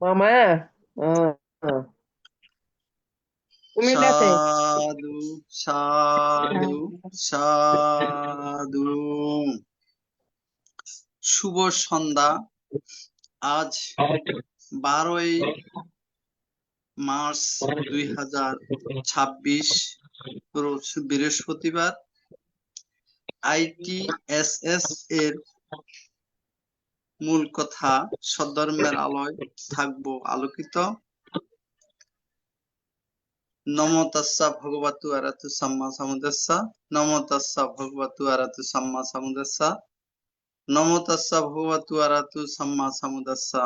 Mama, কুমিল্লাতে। সাধু সাধু সাধু। শুভ সন্ধ্যা। আজ 12ই মার্চ 2026 রোজ বৃহস্পতিবার। ITSS এর মূল কথা সদ্ধর্মের আলোয় থাকবো আলোকিত। নমো তাস্সা ভগবতু আরহাতু সাম্মা সাম্বুদ্দাস্সা। নমো তাস্সা ভগবতু আরহাতু সাম্মা সাম্বুদ্দাস্সা। নমো তাস্সা ভগবতু আরহাতু সাম্মা সাম্বুদ্দাস্সা।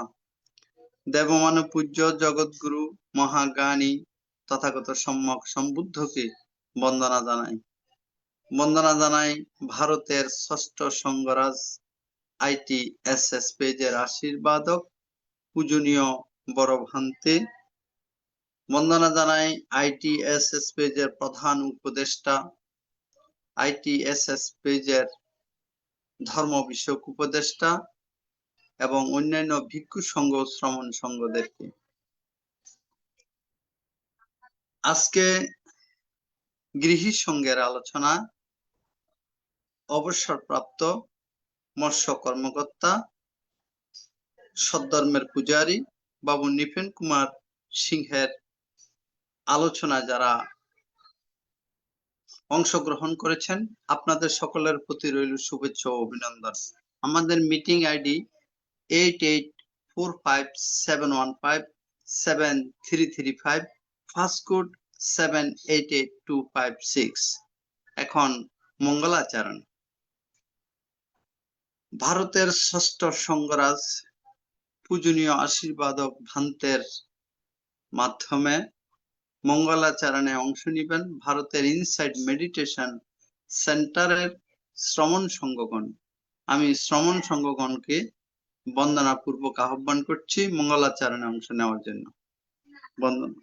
দেবমানব পূজ্য জগৎগুরু মহাজ্ঞানী তথাগত সম্যক সম্বুদ্ধকে বন্দনা জানাই। বন্দনা জানাই ভারতের ষষ্ঠ সংঘরাজ ITSS পেজের আশীর্বাদক পূজনীয় বড় ভান্তে। বন্দনা জানাই ITSS পেজের প্রধান উপদেষ্টা, ITSS পেজের ধর্ম বিষয়ক উপদেষ্টা এবং অন্যান্য ভিক্ষু সংঘ ও শ্রমণ সংঘদেরকে। আজকে গৃহী সংঘের আলোচনা অবসরপ্রাপ্ত মৎস্য কর্মকর্তা সদ্ধর্মের পূজারী বাবু নৃপেন কুমার সিংহের আলোচনা যারা অংশগ্রহণ করেছেন আপনাদের সকলের প্রতি রইল শুভেচ্ছা ও অভিনন্দন। আমাদের মিটিং আইডি 884571573335, ফার্স্ট কোড 788256। এখন মঙ্গলাচরণ। ভারতের ষষ্ঠ সংঘরাজ পূজনীয় আশীর্বাদক ভান্তের মাধ্যমে মঙ্গলাচরণে অংশ নিবেন ভারতের ইনসাইড মেডিটেশন সেন্টারের শ্রমণ সংঘগণ। আমি শ্রমণ সংঘগণকে বন্দনাপূর্বক আহ্বান করছি মঙ্গলাচরণে অংশ নেওয়ার জন্য। বন্দনা।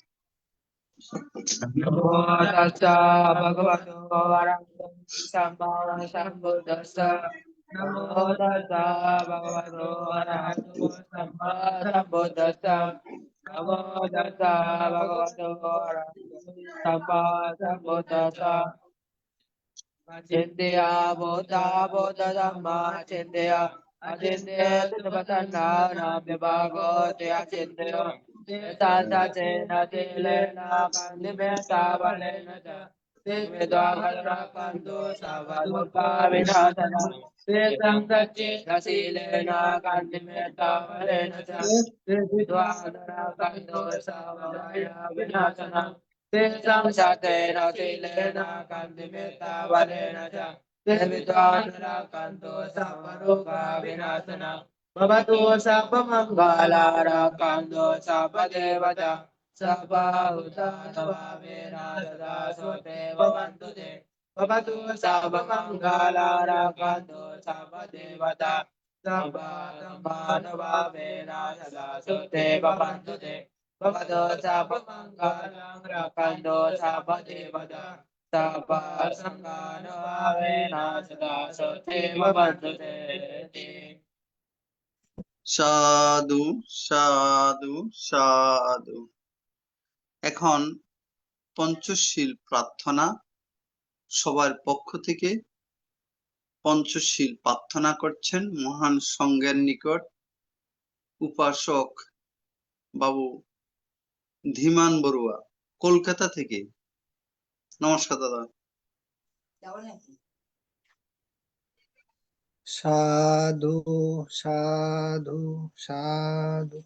নমো তাস্সা ভগবতো আরহাতু সাম্মা সাম্বুদ্দাস্সা। নমো তাস্সা ভগবতো আরহাতু সাম্মা সাম্বুদ্দাস্সা। নমো তাস্সা ভগবতো আরহাতু Samaa সাম্বুদ্দাস্সা। Achindeya Buddha Buddha Dhamma Achindeya Achindeya Sivatanana Vibhago Te Achindeya Tata Chena Tilena Pandimeta Valena Cha Vidvagalra Kandu Savadurga Vinatana Vedam Sachi Rasilena Pandimeta Valena Cha Vidvagalra Kandu Savadurga Vinatana Vedam Satena Silena Pandimeta Valena Cha Vidvagalra Kandu Savadurga Vinatana Bhavatu Sabba Mangala Rakandu Sabba Devata Sabba Utanava Vinasada Sote Bhavantu Te Bhavatu Sabba Mangala Rakandu Sabba Devata Sabba Dhammanava Vinasada Sote Bhavantu Te Bhavatu Sabba Mangala Rakandu Sabba Devata Sabba Sanganava Vinasada Sote Bhavantu Te সাধু সাধু সাধু। এখন পঞ্চশীল প্রার্থনা। সবার পক্ষ থেকে পঞ্চশীল প্রার্থনা করছেন মহান সংঘের নিকট উপাসক বাবু ধীমান বড়ুয়া কলকাতা থেকে। নমস্কার দাদা। সাধু সাধু সাধু।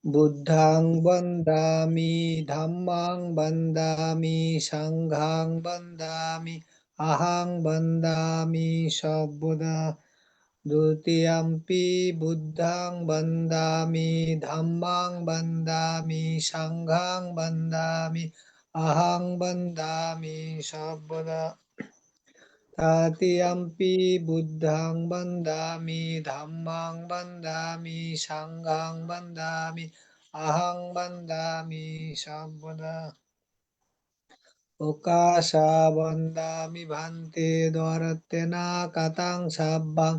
বুদ্ধাং বন্দামি ধাম্মাং বন্দামি সংঘাং বন্দামি আহাং বন্দামি সর্বদা। দ্বিতীয়ম্পি বুদ্ধাং বন্দামি ধাম্মাং বন্দামি সংঘাং বন্দামি আহাং বন্দামি সর্বদা। তৃতীয়ম্পি বুদ্ধাং বন্দামি ধাম্মাং বন্দামি সংঘাং বন্দামি আহাং বন্দামি সর্বদা। ওকাশা বন্দামি ভান্তে দ্বারতেনা কাতাং সাব্বাং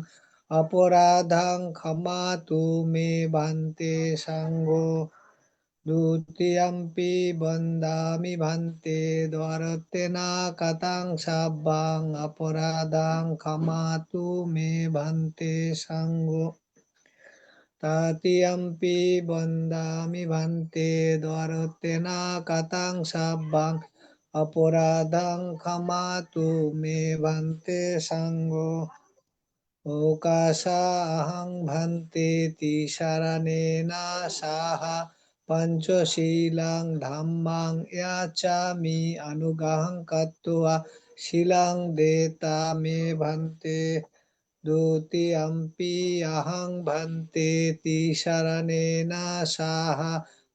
अपराधं क्षमातु मे भन्ते सङ्गो द्वितीयम्पि वन्दामि भन्ते द्वारतेन कथं सब्बां अपराधं क्षमातु मे भन्ते सङ्गो तृतीयम्पि वन्दामि भन्ते द्वारतेन कथं सब्बां अपराधं क्षमातु मे भन्ते सङ्गो ओकाशाहं भन्ते तिसरणेन सह पञ्चशीलं धम्मं याचामि अनुग्रहं कृत्वा शीलं देता मे भन्ते द्वितीयम्पि अहं भन्ते तिसरणेन सह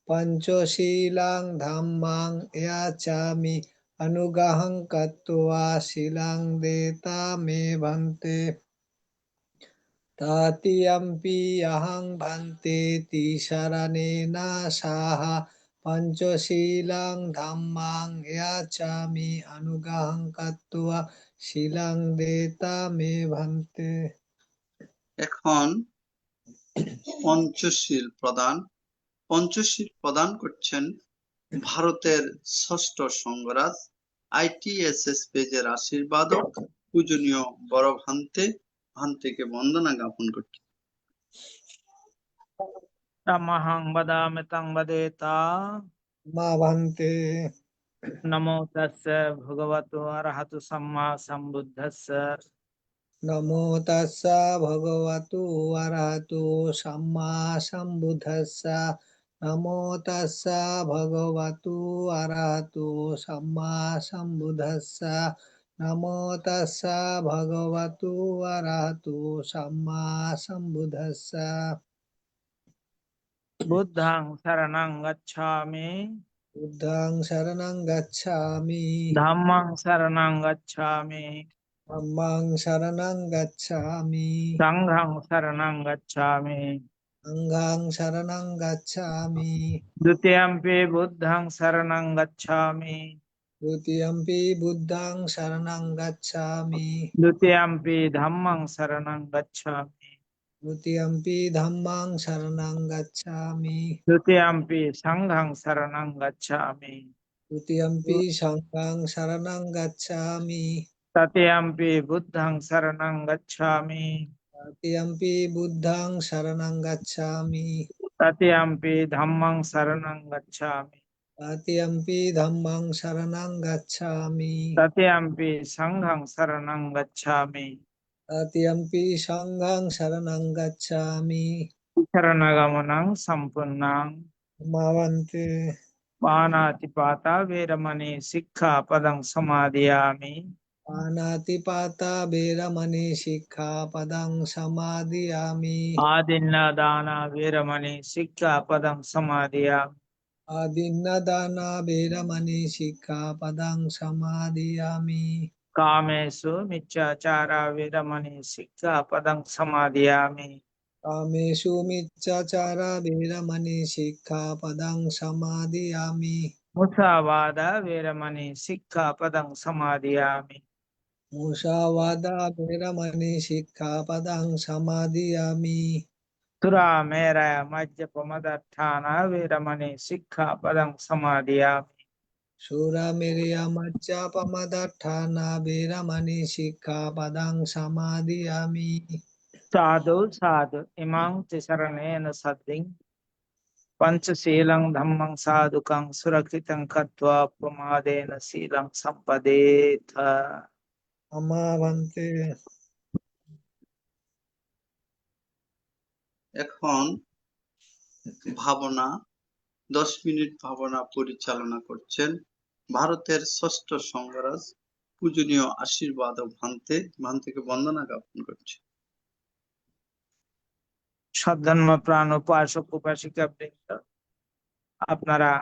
पञ्चशीलं धम्मं याचामि अनुग्रहं कृत्वा शीलं देता मे भन्ते तृतीयम्पि अहं भन्ते तिसरणेन सह पञ्चशीलं धम्मं याचामि अनुग्रहं कृत्वा शीलं देता मे भन्ते। এখন পঞ্চশীল প্রদান করছেন ভারতের ষষ্ঠ সংঘরাজ ITSS পেজের আশীর্বাদক পূজনীয় বড় ভান্তেকে বন্দনা জ্ঞাপন করছি। तमहं वदामि तं वदेता मा भन्ते नमो तस्य भगवतो अरहतो सम्मा सम्बुद्धस्य नमो तस्स भगवतो अरहतो सम्मा सम्बुद्धस्स नमो तस्स भगवतो अरहतो सम्मा सम्बुद्धस्स नमो तस्स भगवतो अरहतो सम्मा सम्बुद्धस्स बुद्धं शरणं गच्छामि बुद्धं शरणं गच्छामि धम्मं शरणं गच्छामि धम्मं शरणं गच्छामि संघं शरणं गच्छामि संघं शरणं गच्छामि द्वितीयम्पि बुद्धं शरणं गच्छामि द्वितीयम्पि बुद्धं शरणं गच्छामि द्वितीयम्पि धम्मं शरणं गच्छामि द्वितीयम्पि धम्मं शरणं गच्छामि द्वितीयम्पि संघं शरणं गच्छामि द्वितीयम्पि संघं शरणं गच्छामि तृतीयम्पि बुद्धं शरणं गच्छामि तृतीयम्पि बुद्धं शरणं गच्छामि तृतीयम्पि धम्मं शरणं गच्छामि तृतीयम्पि धम्मं शरणं गच्छामि तृतीयम्पि संघं शरणं गच्छामि तृतीयम्पि संघं शरणं गच्छामि शरणगमनं सम्पूर्णं मावन्ते पाणातिपाता वेरमणि सिक्खापदं समादयामि पानातिपाता वेरमणि सिक्खापदं समादयामि आदिन्नदाना वेरमणि सिक्खापदं समादयामि आदिन्नदाना वेरमणि सिक्खापदं समादयामि कामेषु मिच्छाचारा वेरमणि सिक्खापदं समादयामि कामेषु मिच्छाचारा वेरमणि सिक्खापदं समादयामि मुसावादा वेरमणि सिक्खापदं समादयामि मुसावादा वेरमणि सिक्खापदं समादयामि तुरामेरय मज्जपमदत्थाना वेरमणि सिक्खापदं समादयामि शूरमेरय मज्जपमदत्थाना वेरमणि सिक्खापदं समादयामि साधु साधु इमां तिसरणेन सद्दिं पंचशीलं धम्मं साधुकं सुरक्षितं कृत्वा प्रमादेन शीलं सम्पदेथ। अमावन्ते এখন ভাবনা 10 মিনিট ভাবনা পরিচালনা করছেন ভারতের ষষ্ঠ সংঘরাজ পূজনীয় আশীর্বাদক ভান্তেকে বন্দনা জ্ঞাপন করছি। সদ্ধর্ম প্রাণ উপাসক উপাসিকা বৃন্দ, আপনারা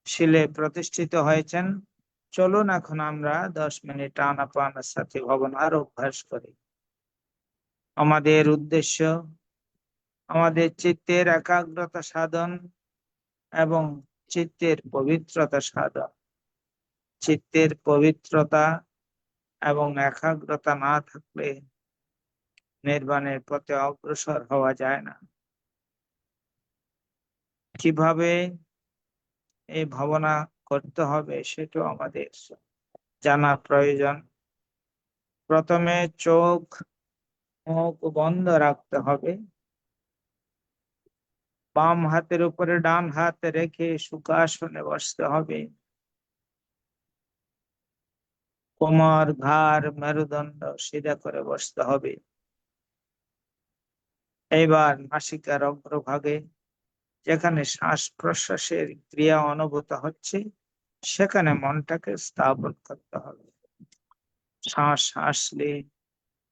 শিলে প্রতিষ্ঠিত হয়েছেন। চলুন এখন আমরা 10 মিনিট আনাপানের সাথে ভাবনার অভ্যাস করি। আমাদের উদ্দেশ্য আমাদের চিত্তের একাগ্রতা সাধন এবং চিত্তের পবিত্রতা সাধন। চিত্তের পবিত্রতা এবং একাগ্রতা না থাকলে নির্বাণের পথে অগ্রসর হওয়া যায় না। কিভাবে এই ভাবনা করতে হবে সেটাও আমাদের জানা প্রয়োজন। প্রথমে চোখ মুখ বন্ধ রাখতে হবে। বাম হাতের উপরে ডান হাত রেখে সুখাসনে বসতে হবে। কোমর ঘাড় মেরুদণ্ড সিধা করে বসতে হবে। এবার নাসিকার অগ্রভাগে যেখানে শ্বাস প্রশ্বাসের ক্রিয়া অনুভূত হচ্ছে সেখানে মনটাকে স্থাপন করতে হবে। শ্বাস আসলে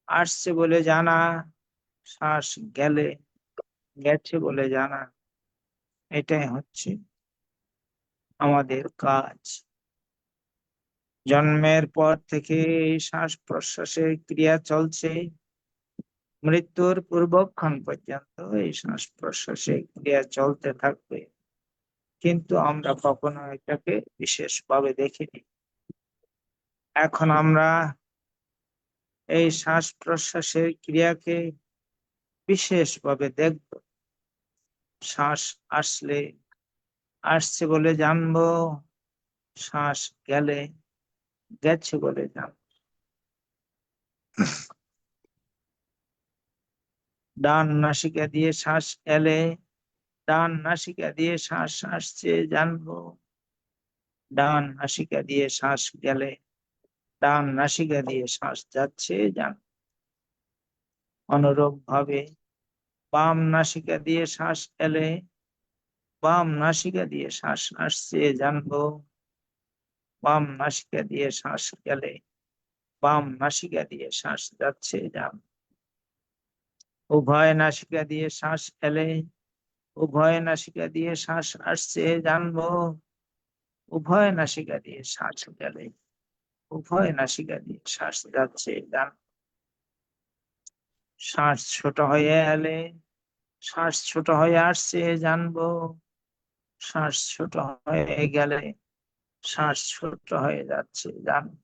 আসছে বলে জানা, শ্বাস গেলে গেছে বলে জানা, এটাই হচ্ছে আমাদের কাজ। জন্মের পর থেকে এই শ্বাস প্রশ্বাসের ক্রিয়া চলছে, মৃত্যুর পূর্বক্ষণ পর্যন্ত এই শ্বাস প্রশ্বাসের ক্রিয়া চলতে থাকবে, কিন্তু আমরা কখনো এটাকে বিশেষভাবে দেখিনি। এখন আমরা এই শ্বাস প্রশ্বাসের ক্রিয়াকে বিশেষভাবে দেখব। শ্বাস আসলে আসছে বলে জানবো, শ্বাস গেলে গেছে বলে জানবো। ডান নাসিকা দিয়ে শ্বাস এলে ডান নাসিকা দিয়ে শ্বাস আসছে জানবো, ডান নাসিকা দিয়ে শ্বাস গেলে ডান নাসিকা দিয়ে শ্বাস যাচ্ছে জানবো। অনুরূপ ভাবে বাম নাসিকা দিয়ে শ্বাস এলে বাম নাসিকা দিয়ে শ্বাস আসছে জানবো, বাম নাসিকা দিয়ে শ্বাস গেলে বাম নাসিকা দিয়ে শ্বাস যাচ্ছে জানবো। উভয় নাসিকা দিয়ে শ্বাস এলে উভয় নাসিকা দিয়ে শ্বাস আসছে জানবো, উভয় নাসিকা দিয়ে শ্বাস গেলে উভয় নাসিকা দিয়ে শ্বাস যাচ্ছে জানবো। শ্বাস ছোট হয়ে এলে শ্বাস ছোট হয়ে আসছে জানবো, শ্বাস ছোট হয়ে গেলে শ্বাস ছোট হয়ে যাচ্ছে জানবো।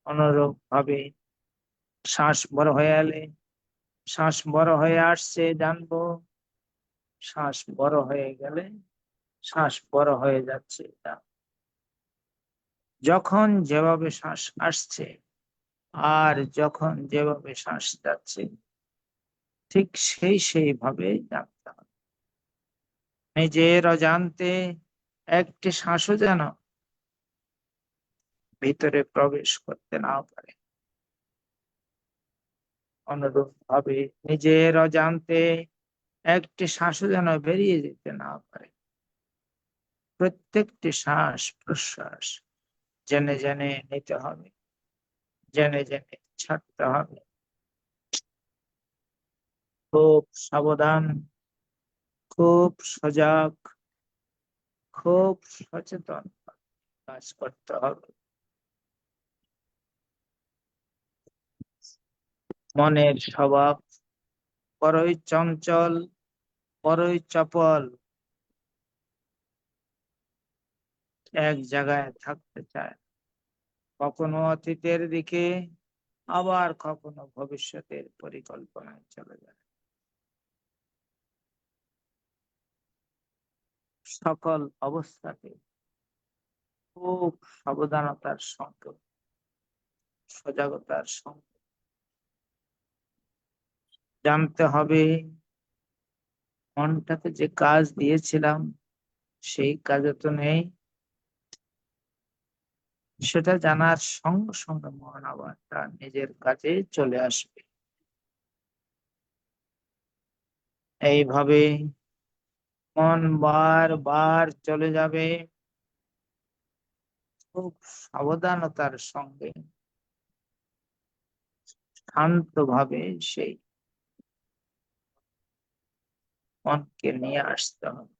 অনুরূপ ভাবে শ্বাস বড় হয়ে এলে শ্বাস বড় হয়ে আসছে জানবো, শ্বাস বড় হয়ে গেলে শ্বাস বড় হয়ে যাচ্ছে জানবো। যখন যেভাবে শ্বাস আসছে আর যখন যেভাবে শ্বাস যাচ্ছে ঠিক সেইভাবে জানতে হবে। নিজের অজান্তে একটি শ্বাসও যেন ভিতরে প্রবেশ করতে না পারে। অনুরূপ ভাবে নিজের অজান্তে একটি শ্বাসও যেন বেরিয়ে যেতে না পারে। প্রত্যেকটি শ্বাস প্রশ্বাস জেনে জেনে নিতে হবে, জেনে জেনে ছাড়তে হবে। খুব সাবধান, খুব সজাগ, খুব সচেতন কাজ করতে হবে। মনের স্বভাব বড়ই চঞ্চল, বড়ই চপল, এক জায়গায় থাকতে চায়। কখনো অতীতের দিকে আবার কখনো ভবিষ্যতের পরিকল্পনায় চলে যায়। সকল অবস্থাতে খুব সাবধানতার সঙ্গে সজাগতার সঙ্গে জানতে হবে মনটাকে যে কাজ দিয়েছিলাম সেই কাজে তো নেই। সেটা জানার সঙ্গে সঙ্গে মন আবার তার নিজের কাজে চলে আসবে। এইভাবে মন বার চলে যাবে। খুব সাবধানতার সঙ্গে শান্তভাবে সেই মনকে নিয়ে আসতে হবে।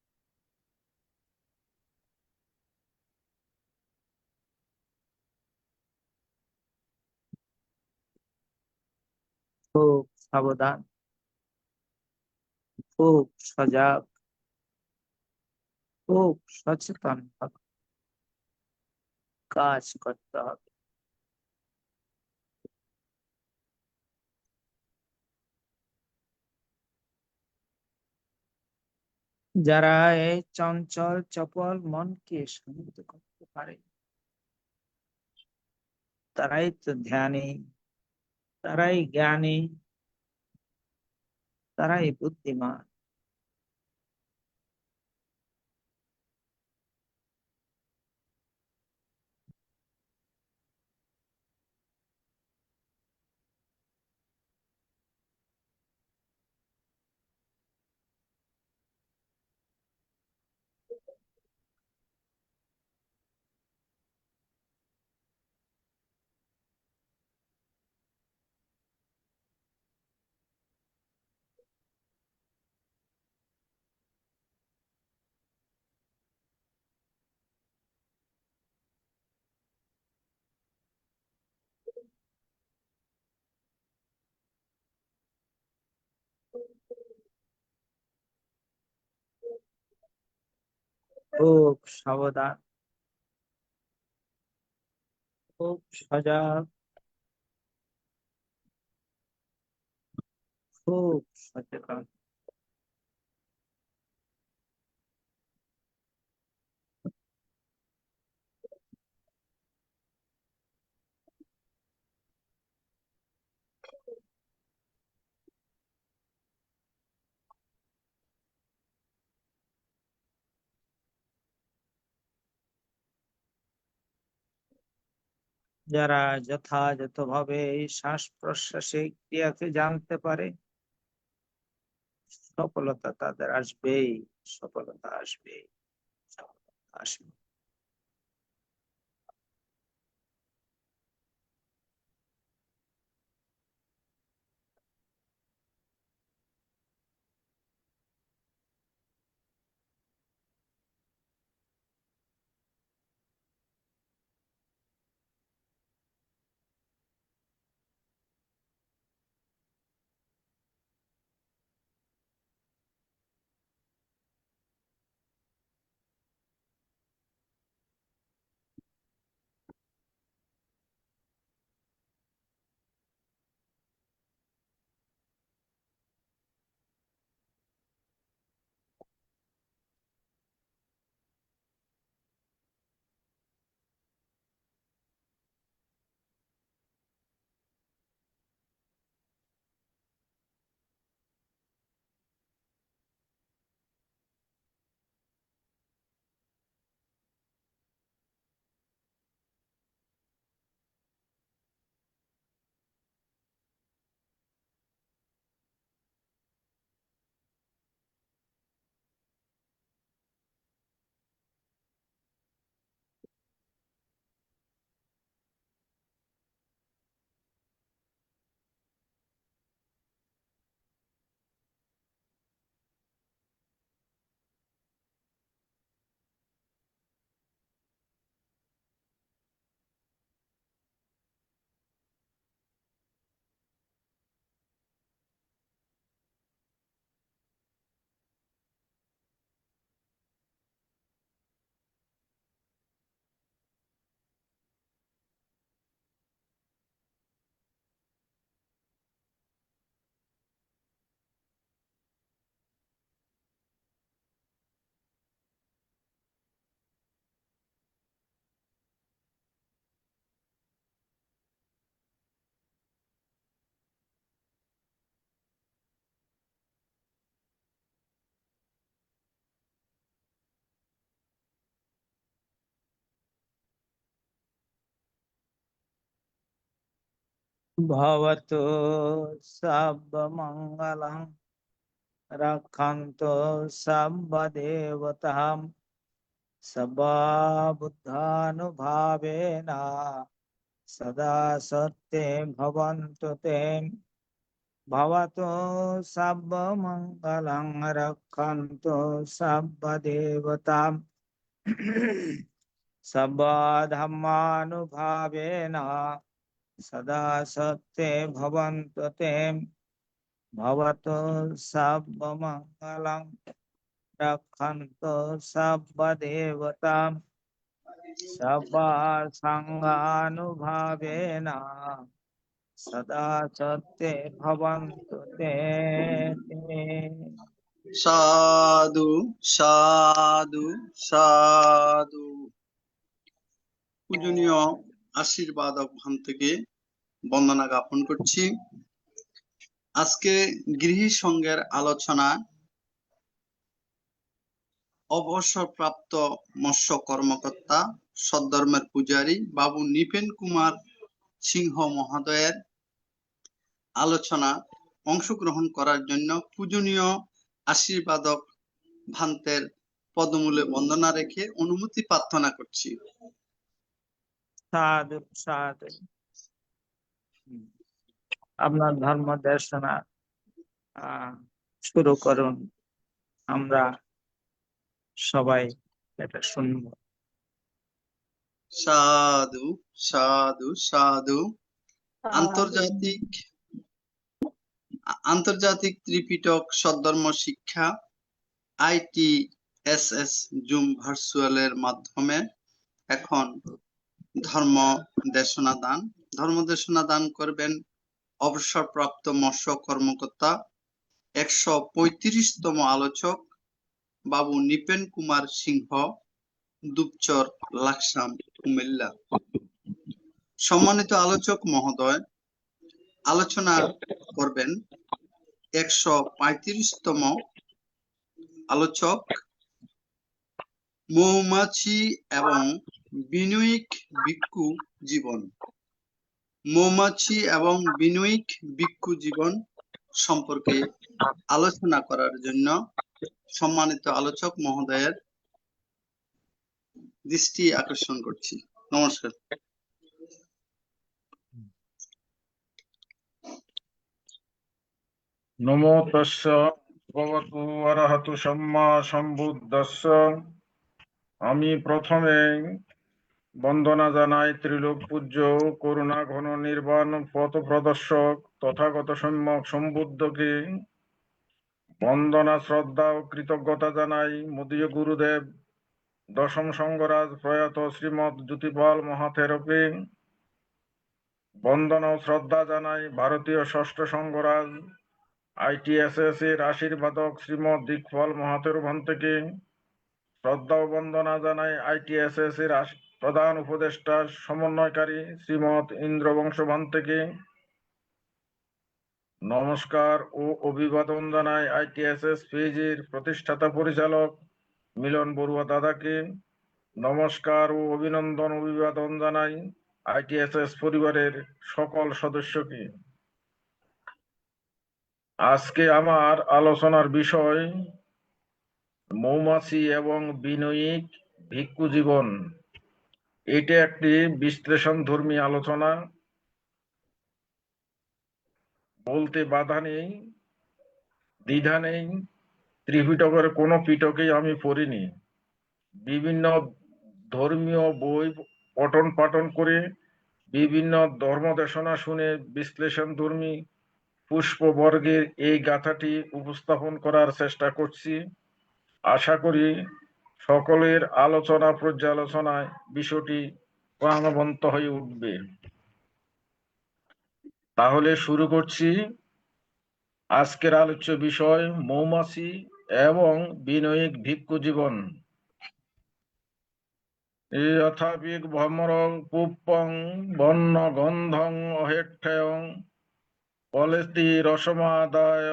খুব সাবধান, খুব সজাগ, খুব সচেতন ভাবে কাজ করতে হবে। যারা এই চঞ্চল চপল মনকে শান্ত করতে পারে তারাই তো ধ্যানী, তারাই জ্ঞানী, তারাই বুদ্ধিমান। খুব সাবধান, খুব সজাগ, খুব সচেতন। যারা যথাযথভাবে এই শ্বাস প্রশ্বাসের ক্রিয়াকে জানতে পারে সফলতা তাদের আসবেই, সফলতা আসবেই, সফলতা আসবে। ভবতু সর্বমঙ্গলং রক্ষন্তু সর্বদেবতাঃ সর্ববুদ্ধানুভাবেন সদা সত্যে ভবন্তু তে। ভবতু সর্বমঙ্গলং রক্ষন্তু সর্বদেবতাঃ সর্বধর্মানুভাবেন সদা সত্যে ভবন্তু তে। ভবতু সর্বমঙ্গলং রক্ষন্তু সর্বদেবতাঃ সর্বসংঘানুভাবেন সদা সত্যে ভবন্তু তে। সাধু সাধু সাধু। পূজনীয় আশীর্বাদ ভান থেকে বন্দনা জ্ঞাপন করছি। আজকে গৃহী সংঘের আলোচনা অবসরপ্রাপ্ত মৎস্য কর্মকর্তা সদ্ধর্মের পূজারী বাবু নৃপেন কুমার সিংহ মহোদয়ের আলোচনা অংশগ্রহণ করার জন্য পূজনীয় আশীর্বাদক ভান্তের পদমূলে বন্দনা রেখে অনুমতি প্রার্থনা করছি। সাধু সাধু। আপনার ধর্ম দেশনা শুরু করুন, আমরা সবাই এটা শুনবো। সাধু সাধু সাধু। আন্তর্জাতিক ত্রিপিটক সদ্ধর্ম শিক্ষা ITSS জুম ভার্চুয়ালের মাধ্যমে এখন ধর্ম দেশনা দান করবেন অবসরপ্রাপ্ত মৎস্য কর্মকর্তা 135তম আলোচক বাবু নৃপেন কুমার সিংহ, দুপচর, লাকসাম, কুমিল্লা। সম্মানিত আলোচক মহোদয়, আলোচনা করবেন 135তম আলোচক মৌমাছি এবং বিনয়িক ভিক্ষু জীবন। মৌমাছি এবং বিনয়িক ভিক্ষু জীবন সম্পর্কে আলোচনা করার জন্য সম্মানিত আলোচক মহোদয়ের দৃষ্টি আকর্ষণ করছি। নমস্কার। নমো তস্য ভগবতু অরহতু সম্মা সম্বুদ্ধস্য। আমি প্রথমে বন্দনা জানাই ত্রিলোক পূজ্য করুণা ঘন নির্বাণ পথ প্রদর্শক তথাগত সম্যক সম্বুদ্ধকে বন্দনা শ্রদ্ধা ও কৃতজ্ঞতা জানাই মদীয় গুরুদেব দশম সঙ্গরাজ প্রয়াত শ্রীমৎ জ্যোতিপাল মহাথেরকে বন্দনা ও শ্রদ্ধা জানাই ভারতীয় ষষ্ঠ সঙ্গরাজ ITSS এর আশীর্বাদক শ্রীমৎ দিকপাল মহাথের ভান্তেকে শ্রদ্ধা ও বন্দনা জানাই ITSS এর প্রধান উপদেষ্টা সমন্বয়কারী শ্রীমৎ ইন্দ্রবংশ ভান্তেকে নমস্কার ও অভিবাদন জানাই ITSS ফিজির প্রতিষ্ঠাতা পরিচালক মিলন বড়ুয়া দাদাকে নমস্কার ও অভিনন্দন অভিবাদন জানাই ITSS পরিবারের সকল সদস্যকে। আজকে আমার আলোচনার বিষয় মৌমাছি এবং বিনয়িক ভিক্ষু জীবন। এটা একটি বিশ্লেষণধর্মী আলোচনা, বলতে বাধা নেই, দ্বিধা নেই। ত্রিপিটকের কোনো পিটকেই আমি পড়িনি। বিভিন্ন ধর্মীয় বই পঠন পাঠন করে বিভিন্ন ধর্মদেশনা শুনে বিশ্লেষণধর্মী পুষ্পবর্গের এই গাথাটি উপস্থাপন করার চেষ্টা করছি। আশা করি সকলের আলোচনা পর্যালোচনায় বিষয়টি প্রাণবন্ত হয়ে উঠবে। তাহলে শুরু করছি। আজকের আলোচ্য বিষয় মৌমাছি এবং বিনয়িক ভিক্ষু জীবন। যথাপিক ভ্রমর পুপ্পং বন্য গন্ধং অহেক্ষয়ং কলেতি রসমাদায়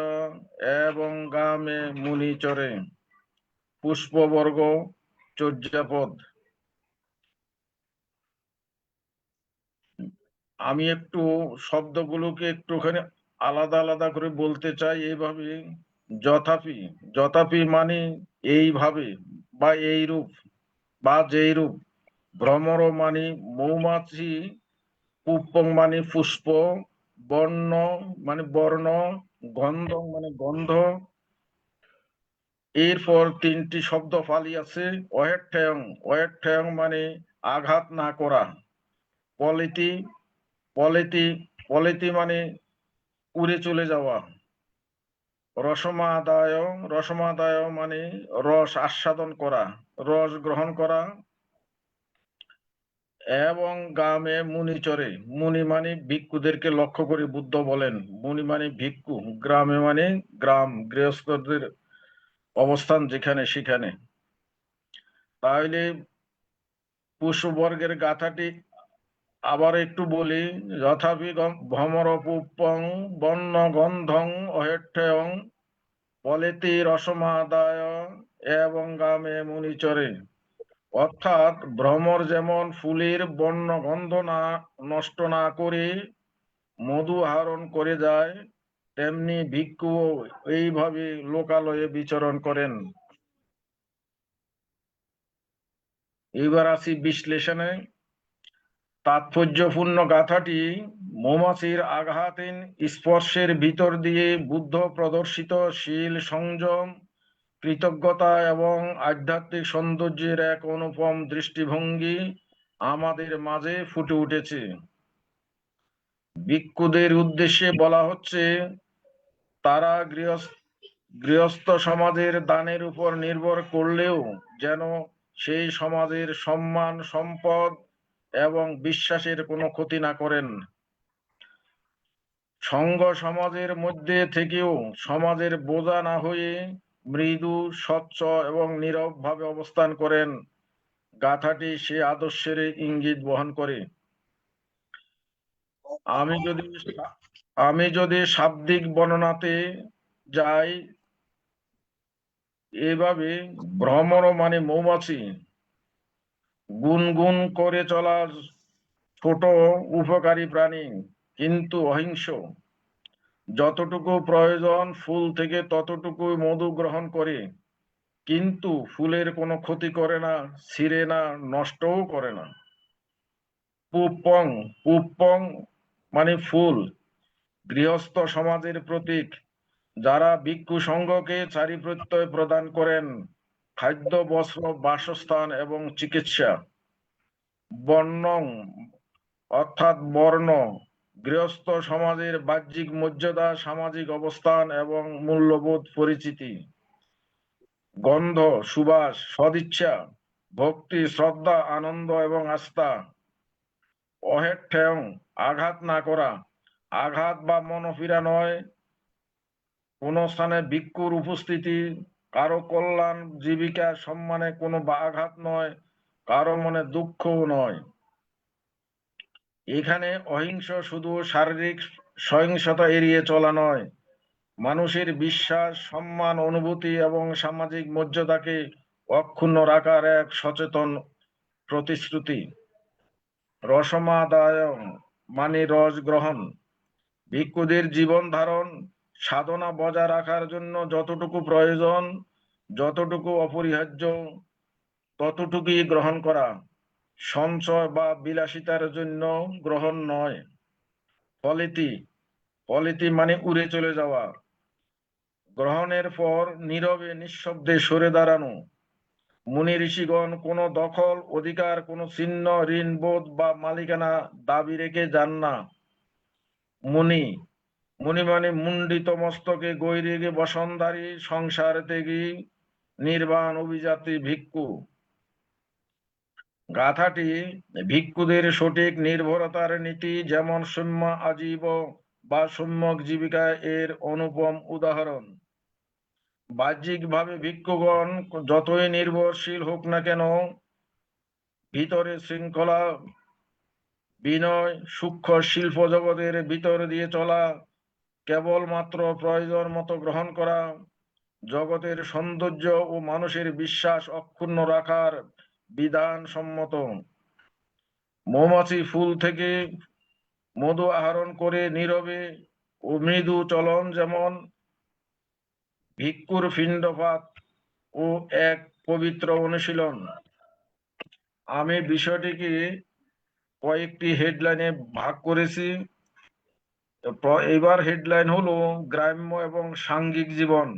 এবং গামে মুনিচরে। পুষ্পবর্গ চর্যাপদ। আমি একটু শব্দগুলোকে একটুখানি আলাদা আলাদা করে বলতে চাই এইভাবে। যথাপি, যথাপি মানে এইভাবে বা এইরূপ বা যেইরূপ। ভ্রমর মানে মৌমাছি, পুপ্পং মানে পুষ্প, বর্ণ মানে বর্ণ, গন্ধ মানে গন্ধ। এরপর তিনটি শব্দ ফালি আছে। অহেক্ষয়ং, অহেক্ষয়ং মানে আঘাত না করা। পলিতি, পলিতি, পলিতি মানে উড়ে চলে যাওয়া। রসমাদায়, রসমাদায় মানে রস আস্বাদন করা, রস গ্রহণ করা। এবং গ্রামে মুনি চরে, মুনি মানে ভিক্ষুদেরকে লক্ষ্য করে বুদ্ধ বলেন মুনি মানে ভিক্ষু, গ্রামে মানে গ্রাম গৃহস্থদের অবস্থান যেখানে সেখানে। তাহলে পুষ্পবর্গের গাথাটি আবার একটু বলি। যথাপি ভ্রমর পুপ্পং বন্য গন্ধং অহেঠ্যং বলেতি রসমাদায় এবং গামে মুনিচরে। অর্থাৎ ভ্রমর যেমন ফুলের বন্য গন্ধ নষ্ট না করে মধু আহরণ করে যায়, তেমনি ভিক্ষু এইভাবে লোকালয়ে বিচরণ করেন। এবার আসি বিশ্লেষণে। তাৎপর্যপূর্ণ গাথাটি মৌমাছির আঘাতহীন স্পর্শের ভিতর দিয়ে বুদ্ধ প্রদর্শিত শীল, সংযম, কৃতজ্ঞতা এবং আধ্যাত্মিক সৌন্দর্যের এক অনুপম দৃষ্টিভঙ্গি আমাদের মাঝে ফুটে উঠেছে। ভিক্ষুদের উদ্দেশ্যে বলা হচ্ছে, তারা গৃহস্থ সমাজের দানের উপর নির্ভর করলেও যেন সেই সমাজের সম্মান, সম্পদ এবং বিশ্বাসের কোনো ক্ষতি না করেন। সঙ্গ সমাজের মধ্যে থেকেও সমাজের বোঝা না হয়ে মৃদু, স্বচ্ছ এবং নীরব ভাবে অবস্থান করেন। গাথাটি সে আদর্শের ইঙ্গিত বহন করে। আমি যদি শাব্দিক বর্ণনাতে যাই, এভাবে ভ্রমর মানে মৌমাছি, গুনগুন করে চলা ছোট উপকারী প্রাণী, কিন্তু অহিংস। যতটুকু প্রয়োজন ফুল থেকে ততটুকুই মধু গ্রহণ করে, কিন্তু ফুলের কোনো ক্ষতি করে না, ছিঁড়ে না, নষ্টও করে না। পুপ্পং, পুপ্পং মানে ফুল, গৃহস্থ সমাজের প্রতীক, যারা ভিক্ষু সংঘকে চারিপ্রত্যয় প্রদান করেন, খাদ্য, বস্ত্র, বাসস্থান এবং চিকিৎসা। বর্ণং অর্থাৎ বর্ণ, গৃহস্থ সমাজের বাহ্যিক মর্যাদা, সামাজিক অবস্থান এবং মূল্যবোধ পরিচিতি। গন্ধ, সুবাস, সদিচ্ছা, ভক্তি, শ্রদ্ধা, আনন্দ এবং আস্থা। অহেঠ্যং আঘাত না করা, আঘাত বা মনফিরা নয়। কোন স্থানে ভিক্ষুর উপস্থিতি কারো কল্যাণ, জীবিকা, সম্মানে কোনো আঘাত নয়, কারো মনে দুঃখও নয়। এখানে অহিংস শুধু শারীরিক সহিংসতা এড়িয়ে চলা নয়, মানুষের বিশ্বাস, সম্মান, অনুভূতি এবং সামাজিক মর্যাদাকে অক্ষুণ্ণ রাখার এক সচেতন প্রতিশ্রুতি। রসমাদায় মানে রস গ্রহণ, ভিক্ষুদের জীবন ধারণ সাধনা বজায় রাখার জন্য যতটুকু প্রয়োজন, যতটুকু অপরিহার্য, ততটুকুই গ্রহণ করা, সঞ্চয় বা বিলাসিতার জন্য গ্রহণ নয়। ফলিতি, ফলিতি মানে উড়ে চলে যাওয়া, গ্রহণের পর নীরবে নিঃশব্দে সরে দাঁড়ানো। মুনি ঋষিগণ কোনো দখল, অধিকার, কোনো চিহ্ন, ঋণ বোধ বা মালিকানা দাবি রেখে যান না। মুনি, মুনি মানে মুন্ডিত মস্তকে গৈরিকে বসনধারী, সংসার ত্যাগী, নির্বাণ অভিজাতী ভিক্ষু। গাথাটি ভিক্ষুদের সঠিক নির্ভরতার নীতি, যেমন সৌম্য আজীব বা সম্যক জীবিকা এর অনুপম উদাহরণ। বাহ্যিকভাবে ভিক্ষুগণ যতই নির্ভরশীল হোক না কেন, ভিতরে শৃঙ্খলা, বিনয়, সূক্ষ্ম শিল্প জগতের ভিতর দিয়ে চলা, কেবলমাত্র প্রয়োজন মতো গ্রহণ করা, জগতের সৌন্দর্য ও মানুষের বিশ্বাস অক্ষুণ্ণ রাখার বিধান সম্মত। মৌমাছি ফুল থেকে মধু আহরণ করে নীরবে ও মৃদু চলন যেমন ভিক্ষুর পিণ্ডপাত ও এক পবিত্র অনুশীলন। আমি বিষয়টিকে কয়েকটি হেডলাইনে ভাগ করেছি। এবার হেডলাইন হলো গ্রাম্য এবং সাঙ্গিক জীবন।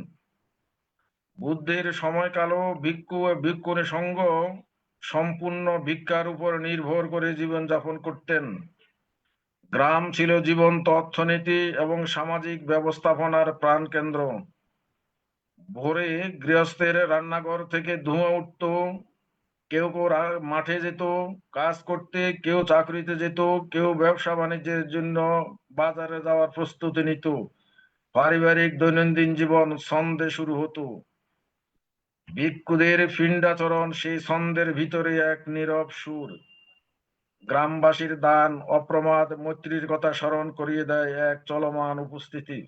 বুদ্ধের সময়কালেও ভিক্ষু ও ভিক্ষুণী সংঘ সম্পূর্ণ ভিক্ষার উপর নির্ভর করে জীবনযাপন করতেন। গ্রাম ছিল জীবন্ত অর্থনীতি এবং সামাজিক ব্যবস্থাপনার প্রাণকেন্দ্র। ভোরে গৃহস্থের রান্নাঘর থেকে ধোঁয়া উঠত, কেউ কেউ মাঠে যেত কাজ করতে, কেউ চাকরিতে যেত, কেউ ব্যবসা বাণিজ্যের জন্য বাজারে যাওয়ার প্রস্তুতি নিত। পারিবারিক দৈনন্দিন জীবন ছন্দে শুরু হতো। ভিক্ষুদের পিণ্ডাচরণ সেই ছন্দের ভিতরে এক নীরব সুর। গ্রামবাসীর দান অপ্রমাদ মৈত্রীর কথা স্মরণ করিয়ে দেয় এক চলমান উপস্থিতি।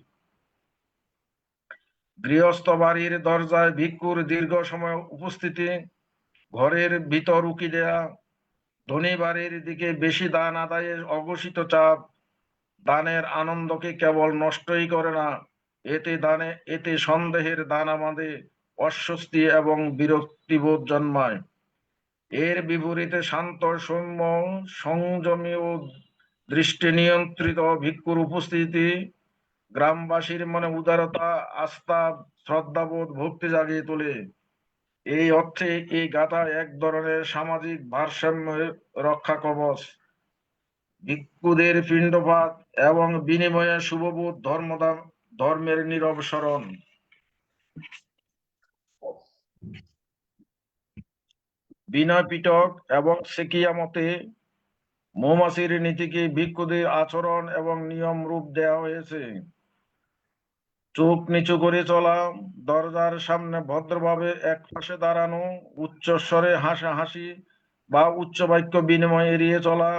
গৃহস্থ বাড়ির দরজায় ভিক্ষুর দীর্ঘ সময় উপস্থিতি, ঘরের ভিতর উকি দেয়া, ধনী বাড়ির দিকে বেশি দান আদায়ের অঘোষিত চাপ দানের আনন্দকে কেবল নষ্টই করে না, এতে সন্দেহের দানা বাঁধে, অস্বস্তি এবং বিরক্তিবোধ জন্মায়। এর বিপরীতে শান্ত, সৌম্য, সংযমী ও দৃষ্টি নিয়ন্ত্রিত ভিক্ষুর উপস্থিতি গ্রামবাসীর মনে উদারতা, আস্থা, শ্রদ্ধাবোধ, ভক্তি জাগিয়ে তোলে। এই অর্থে এই গাথা এক ধরনের সামাজিক ভারসাম্যের রক্ষা কবচ। ভিক্ষুদের পিণ্ডপাত এবং বিনিময়ে শুভবোধ ধর্মের নীরব স্মরণ। বিনয় পিটক এবং সেকিয়া মতে মৌমাছির নীতিকে ভিক্ষুদের আচরণ এবং নিয়ম রূপ দেওয়া হয়েছে। চোখ নিচু করে চলা, দরজার সামনে ভদ্রভাবে এক পাশে দাঁড়ানো, উচ্চস্বরে হাসাহাসি বা উচ্চ বাক্য বিনিময় এড়িয়ে চলা,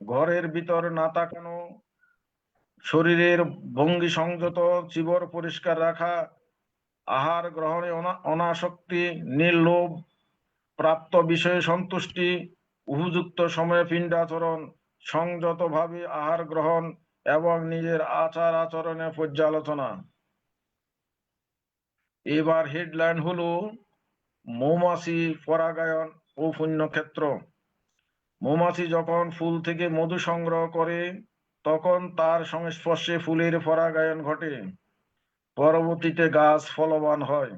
ঘরের ভিতর না তাকানো, শরীরের ভঙ্গি সংযত, চিবর পরিষ্কার রাখা, আহার গ্রহণে অনাসক্তি, নির্লোভ, প্রাপ্ত বিষয়ে সন্তুষ্টি, উপযুক্ত সময়ে পিণ্ডাচরণ, সংযতভাবে আহার গ্রহণ এবং নিজের আচার আচরণে পর্যালোচনা। এবার হেডলাইন হলো মৌমাছি পরাগায়ন ও পুণ্যক্ষেত্র। মৌমাছি যখন ফুল থেকে মধু সংগ্রহ করে তখন তার সংস্পর্শে ফুলের পরাগায়ন ঘটে, পরবর্তীতে গাছ ফলবান হয়।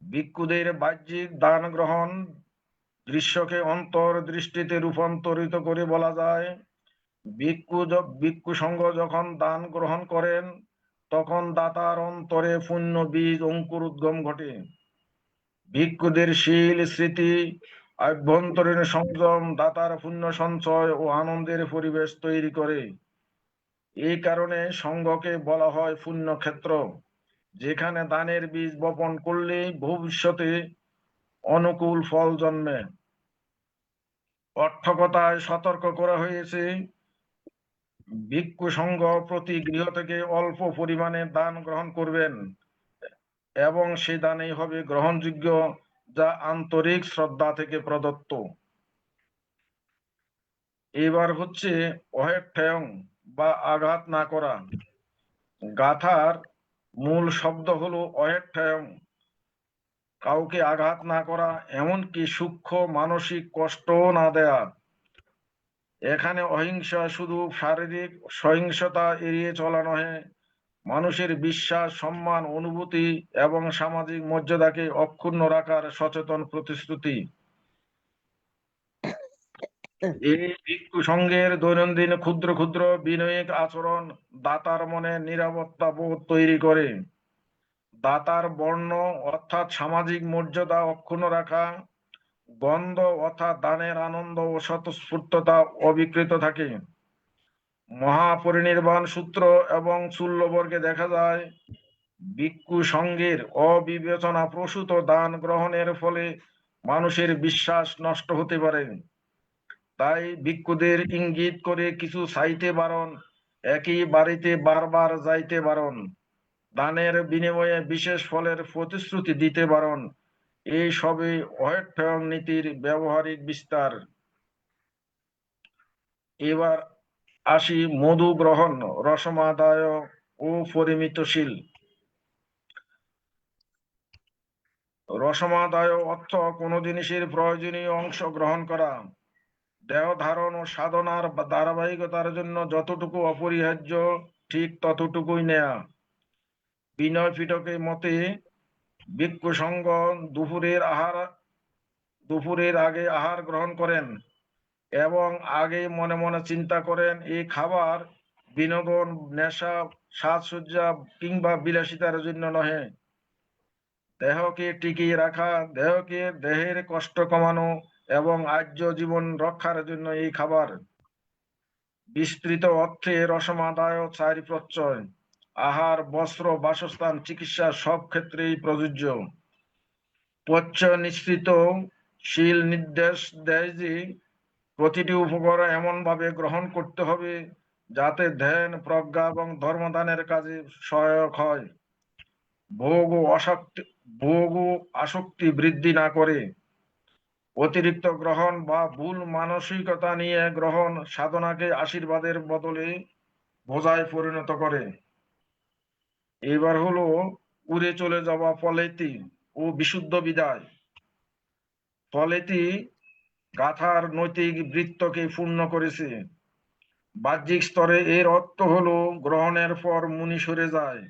ভিক্ষুদের বাহ্যিক দান গ্রহণ দৃশ্যকে অন্তর্দৃষ্টিতে রূপান্তরিত করে বলা যায়, ভিক্ষু সংঘ যখন দান গ্রহণ করেন তখন দাতার অন্তরে পুণ্য বীজ অঙ্কুরোদ্গম ঘটে। ভিক্ষুদের শীল, স্মৃতি, আভ্যন্তরীণ সংযম দাতার পুণ্য সঞ্চয় ও আনন্দের পরিবেশ তৈরি করে। এই কারণে সংঘকে বলা হয় পুণ্যক্ষেত্র, যেখানে দানের বীজ বপন করলে ভবিষ্যতে অনুকূল ফল জন্মে। অর্থকথায় সতর্ক করা হয়েছে, ভিক্ষু সংঘ প্রতি গৃহ থেকে অল্প পরিমাণে দান গ্রহণ করবেন এবং সেই দানই হবে গ্রহণযোগ্য, যা আন্তরিক শ্রদ্ধা থেকে প্রদত্ত। এবার হচ্ছে অহেঠ্যং বা আঘাত না করা। গাথার মূল শব্দ হলো অহেঠ্যং, কাউকে আঘাত না করা, এমনকি সূক্ষ্ম মানসিক কষ্ট না দেয়া। এখানে অহিংসা শুধু শারীরিক সহিংসতা এড়িয়ে চলা নয়, মানুষের বিশ্বাস, সম্মান, অনুভূতি এবং সামাজিক মর্যাদাকে অক্ষুণ্ণ রাখার সচেতন প্রতিশ্রুতি। এই ভিক্ষু সংঘের দৈনন্দিন ক্ষুদ্র ক্ষুদ্র বিনয়িক আচরণ দাতার মনে নিরাপত্তা বোধ তৈরি করে। দাতার বর্ণ অর্থাৎ সামাজিক মর্যাদা অক্ষুণ্ণ রাখা, গন্ধ অর্থাৎ দানের আনন্দ ও স্বতঃস্ফূর্ততা অবিকৃত থাকে। মহাপরিনির্বাণ সূত্র এবং চুল্লবর্গে দেখা যায়, ভিক্ষু সংঘের অবিবেচনা প্রসূত দান গ্রহণের ফলে মানুষের বিশ্বাস নষ্ট হতে পারে। তাই ভিক্ষুদের ইঙ্গিত করে কিছু চাইতে বারণ, একই বাড়িতে বারবার যাইতে বারণ, দানের বিনিময়ে বিশেষ ফলের প্রতিশ্রুতি দিতে বারণ, এই সবই অহেঠ্যং নীতির ব্যবহারিক বিস্তার। এবার আসি মধু গ্রহণ, রসমাদায় ও পরিমিতশীল। রসমাদায় অর্থ কোনো জিনিসের প্রয়োজনীয় অংশ গ্রহণ করা, দেহ ধারণ ও সাধনার ধারাবাহিকতার জন্য যতটুকু অপরিহার্য ঠিক ততটুকুই নেয়া। বিনয় পিটকের মতে ভিক্ষু সংঘ দুপুরের আগে আহার গ্রহণ করেন এবং আগে মনে মনে চিন্তা করেন এই খাবার বিনোদন, নেশা, সাজসজ্জা কিংবা বিলাসিতার জন্য নহে। দেহকে টিকিয়ে রাখা, দেহের কষ্ট কমানো এবং আর্য জীবন রক্ষার জন্য এই খাবার। বিস্তৃত অর্থে রসমাদায় চারি প্রত্যয়, আহার, বস্ত্র, বাসস্থান, চিকিৎসা সব ক্ষেত্রেই প্রযোজ্য। পশ্চ নিঃসৃত শীল নির্দেশ দেয় যে প্রতিটি উপকরণ এমন ভাবে গ্রহণ করতে হবে যাতে ধ্যান, প্রজ্ঞা এবং ধর্মদানের কাজে সহায়ক হয়, ভোগ ও আসক্তি বৃদ্ধি না করে। অতিরিক্ত গ্রহণ বা ভুল মানসিকতা নিয়ে গ্রহণ সাধনাকে আশীর্বাদের বদলে বোঝায় পরিণত করে। এবার হলো উড়ে চলে যাওয়া ফলেতি ও বিশুদ্ধ বিদায়। ফলেতি গাথার নৈতিক বৃত্তকে পূর্ণ করেছে। বাহ্যিক স্তরে এর অর্থ হলো গ্রহণের পর মুনি সরে যায়,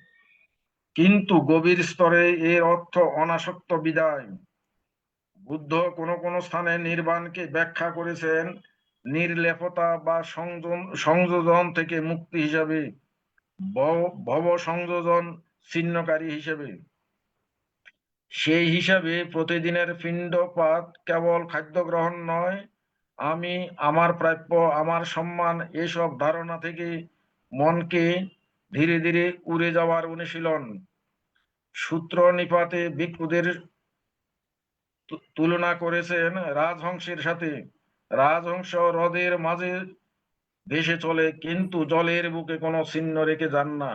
কিন্তু গভীর স্তরে এর অর্থ অনাসক্ত বিদায়। বুদ্ধ কোন কোন স্থানে নির্বাণকে ব্যাখ্যা করেছেন নির্লেপতা বা সংযোজন থেকে মুক্তি হিসাবে, ভব সংযোজন ছিন্নকারী হিসেবে। সেই হিসাবে প্রতিদিনের পিণ্ডপাত কেবল খাদ্য গ্রহণ নয়, আমি, আমার প্রাপ্য, আমার সম্মান এসব ধারণা থেকে মনকে ধীরে ধীরে উড়ে যাওয়ার অনুশীলন। সূত্র নিপাতে ভিক্ষুদের তুলনা করেছেন রাজহংসের সাথে। রাজহংস হ্রদের মাঝে ভেসে চলে, কিন্তু জলের বুকে কোনো চিহ্ন রেখে যান না।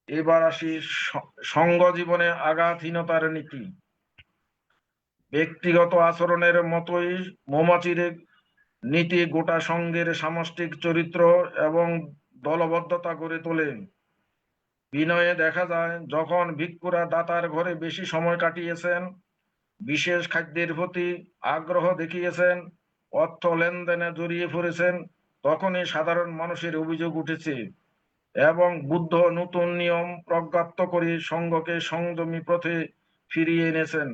এবার আসি সঙ্গ জীবনে আঘাতহীনতার নীতি। ব্যক্তিগত আচরণের মতোই মৌমাছির নীতি গোটা সঙ্গের সামষ্টিক চরিত্র এবং দলবদ্ধতা গড়ে তোলে। বিনয়ে দেখা যায়, যখন ভিক্ষুরা দাতার ঘরে বেশি সময় কাটিয়েছেন, বিশেষ খাদ্যের প্রতি আগ্রহ দেখিয়েছেন, অর্থ লেনদেনে জড়িয়ে পড়েছেন, তখনই সাধারণ মানুষের অভিযোগ উঠেছে এবং বুদ্ধ নতুন নিয়ম প্রজ্ঞাপ্ত করে সঙ্গকে সংযমী পথে ফিরিয়ে এনেছেন।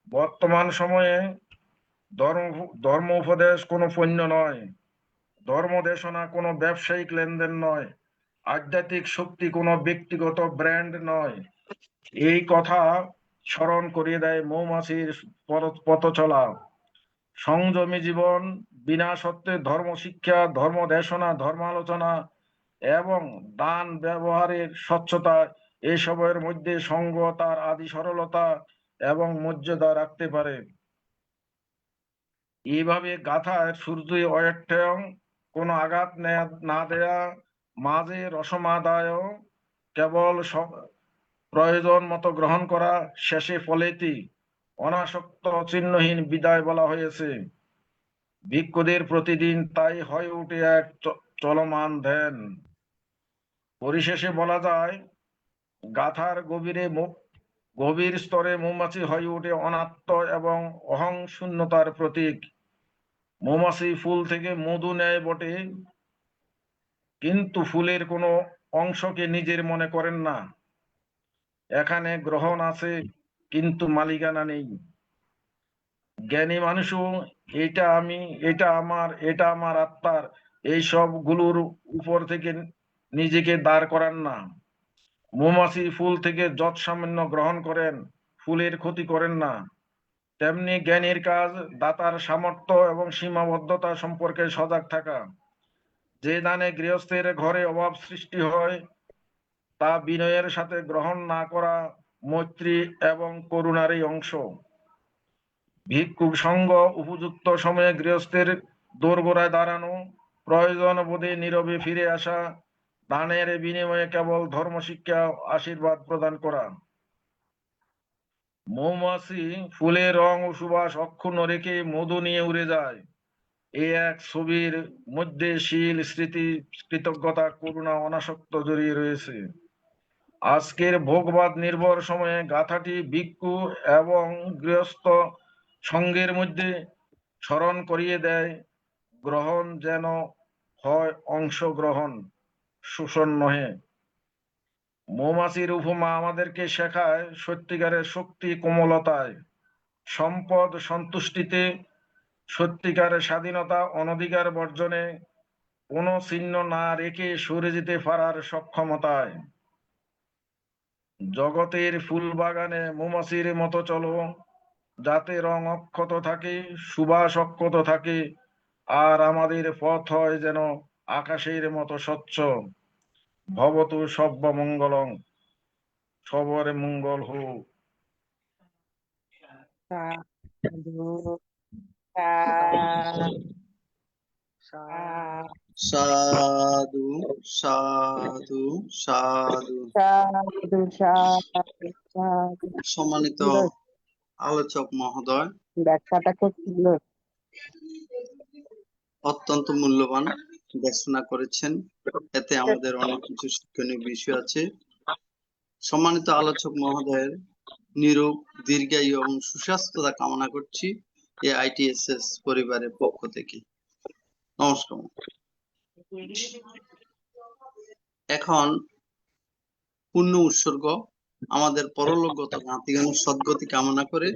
বর্তমান সময়ে ধর্ম উপদেশ কোনো পণ্য নয়, ধর্মদেশনা কোনো ব্যবসায়িক লেনদেন নয়, আধ্যাত্মিক শক্তি কোনো ব্যক্তিগত ব্র্যান্ড নয়। এই কথা স্মরণ করিয়ে দেয় মৌমাছির পথ চলা। সংযমী জীবন, বিনা সত্ত্বে ধর্ম শিক্ষা, ধর্ম দেশনা, ধর্মালোচনা এবং দান ব্যবহারের স্বচ্ছতা, এসবের মধ্যে সঙ্গ তার আদি সরলতা এবং মর্যাদা রাখতে পারে। এইভাবে গাথার শুরুতেই অয়ঠ্যং, কোনো আঘাত না দেয়া, মাঝে রসমাদায় কেবল প্রয়োজন মতো গ্রহণ করা, শেষে ফলেতি অনাসক্ত চিহ্নহীন বিদায় বলা হয়েছে। ভিক্ষুদের প্রতিদিন তাই হয়ে উঠে এক চলমান ধ্যান। পরিশেষে বলা যায়, গাথার গভীর স্তরে মৌমাছি হয়ে ওঠে অনাত্ম এবং অহং শূন্যতার প্রতীক। মৌমাছি ফুল থেকে মধু নেয় বটে, কিন্তু ফুলের কোনো অংশকে নিজের মনে করেন না। এখানে গ্রহণ আছে, কিন্তু মালিকানা নেই। জ্ঞানী মানুষও এটা আমি, এটা আমার, এটা আমার আত্মার, এই সব গুলোর উপর থেকে নিজেকে দাঁড় করান না। মৌমাছি ফুল থেকে যৎ সামান্য গ্রহণ করেন, ফুলের ক্ষতি করেন না। তেমনি জ্ঞানীর কাজ দাতার সামর্থ্য এবং সীমাবদ্ধতা সম্পর্কে সজাগ থাকা। যে দানে গৃহস্থের ঘরে অভাব সৃষ্টি হয়, তা বিনয়ের সাথে গ্রহণ না করা মৈত্রী এবং করুণারই অংশ। ভিক্ষুক সঙ্গ উপযুক্ত সময়ে গৃহস্থের দোরগোড়ায় দাঁড়ানো, প্রয়োজন বোধে নীরবে ফিরে আসা, দানের বিনিময়ে কেবল ধর্ম শিক্ষা আশীর্বাদ প্রদান করা। মৌমাছি ফুলের রং ও সুবাস অক্ষুণ্ণ রেখে মধু নিয়ে উড়ে যায়। এই এক ছবির মধ্যে শীল, স্মৃতি, কৃতজ্ঞতা, করুণা, অনাসক্ত জড়িয়ে রয়েছে। আজকের ভোগবাদ নির্ভর সময়ে গাথাটি ভিক্ষু এবং গৃহস্থ সঙ্গের মধ্যে স্মরণ করিয়ে দেয়, গ্রহণ যেন হয় অংশগ্রহণ, শোষণ নহে। মৌমাছির উপমা আমাদেরকে শেখায় সত্যিকারের শক্তি কোমলতায়, সম্পদ সন্তুষ্টিতে, সত্যিকারের স্বাধীনতা অনধিকার বর্জনে, কোনো চিহ্ন না রেখে সরে যেতে পারার সক্ষমতায়। জগতের ফুল বাগানে মৌমাছির মতো চলো, যাতে রং অক্ষত থাকে, সুবাস অক্ষত থাকে, আর আমাদের পথ হয় যেন আকাশের মতো স্বচ্ছ। ভবতু সব্য মঙ্গলং, সবরে মঙ্গল হোক। সাধু সাধু সাধু সাধু। সাধু সাধু সাধু। সম্মানিত আলোচক মহোদয়, ব্যাখ্যাটা খুব সুন্দর। অত্যন্ত মূল্যবান দেশনা করেছেন, এতে আমাদের অনেক কিছু শিক্ষণীয় বিষয় আছে। সম্মানিত আলোচক মহোদয়ের নিরোগ, দীর্ঘায়ু এবং সুস্বাস্থ্যতা কামনা করছি এই আইটিএসএস পরিবারের পক্ষ থেকে। নমস্কার। এখন পুণ্য উৎসর্গ আমাদের পরলোকগত জ্ঞাতিগণের সদ্গতি কামনা করে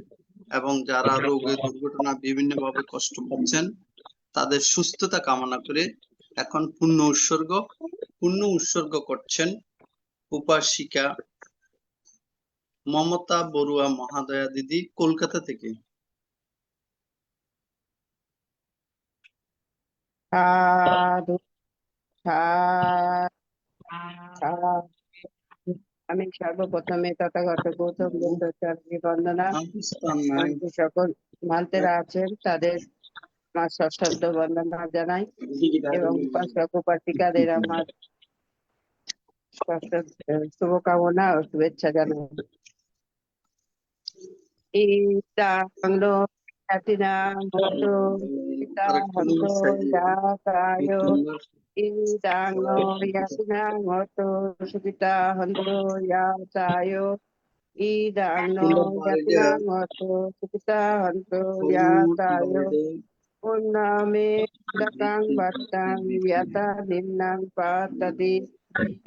এবং যারা রোগে দুর্ঘটনা বিভিন্নভাবে কষ্ট পাচ্ছেন তাদের সুস্থতা কামনা করে এখন পুণ্য উৎসর্গ করছেন উপাসিকা মমতা বড়ুয়া মহাদয়া দিদি, কলকাতা থেকে। সাধু সাধু। আমি সর্বপ্রথমে তথাগত গৌতম বুদ্ধ চরণে বন্দনা। এমনকি সকল মান্তেরা আছেন তাদের আমার সশ্রদ্ধ বন্দনা জানাই এবং উপাসক উপাসিকাদের আমার শুভকামনা ও শুভেচ্ছা জানাই। ইদাংলো খ্যাতিনাং হতো ইদাহন্তো যাতায় ইদাংলো খ্যাতিনাং হতো সুবিতাহন্তো যাতায় ইদাংলো খ্যাতিনাং হতো সুবিতাহন্তো যাতায় পুণ্যমে দকাং বাত্তাং yata নিম্নাং পাততি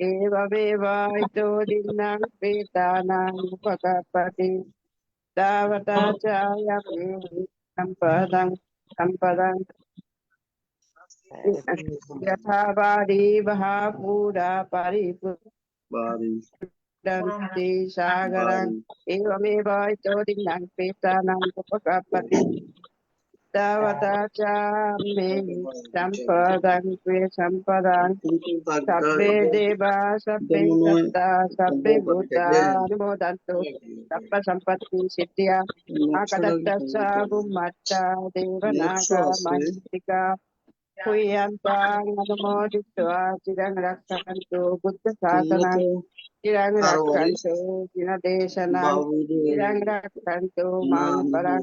এভাবেবাইতো দিন্নাং প্রেতানাং উপকাপতি তাবতা চায়াপি সম্পদাং সম্পদাং যথা বাড়ি ভাপুরা পরিপুরন্তি সাগরং এভাবেবাইতো দিন্নাং প্রেতানাং উপকাপতি তাবতা চামে সম্পদাং সম্পদাং সাব্বে দেবা সাব্বে সত্তা সাব্বে ভূতা অনুমোদন্তু সব্ব সম্পত্তি সিদ্ধিয়া আকদত্তস্য বুম্মত্তা দেবনাগা মন্ত্রিকা হুয়ন্তাং অনুমোদিত্বা চিরং রক্ষन्तু বুদ্ধ শাসনং চিরং রক্ষन्तু জিনদেশনং চিরং রক্ষन्तু মাং পরং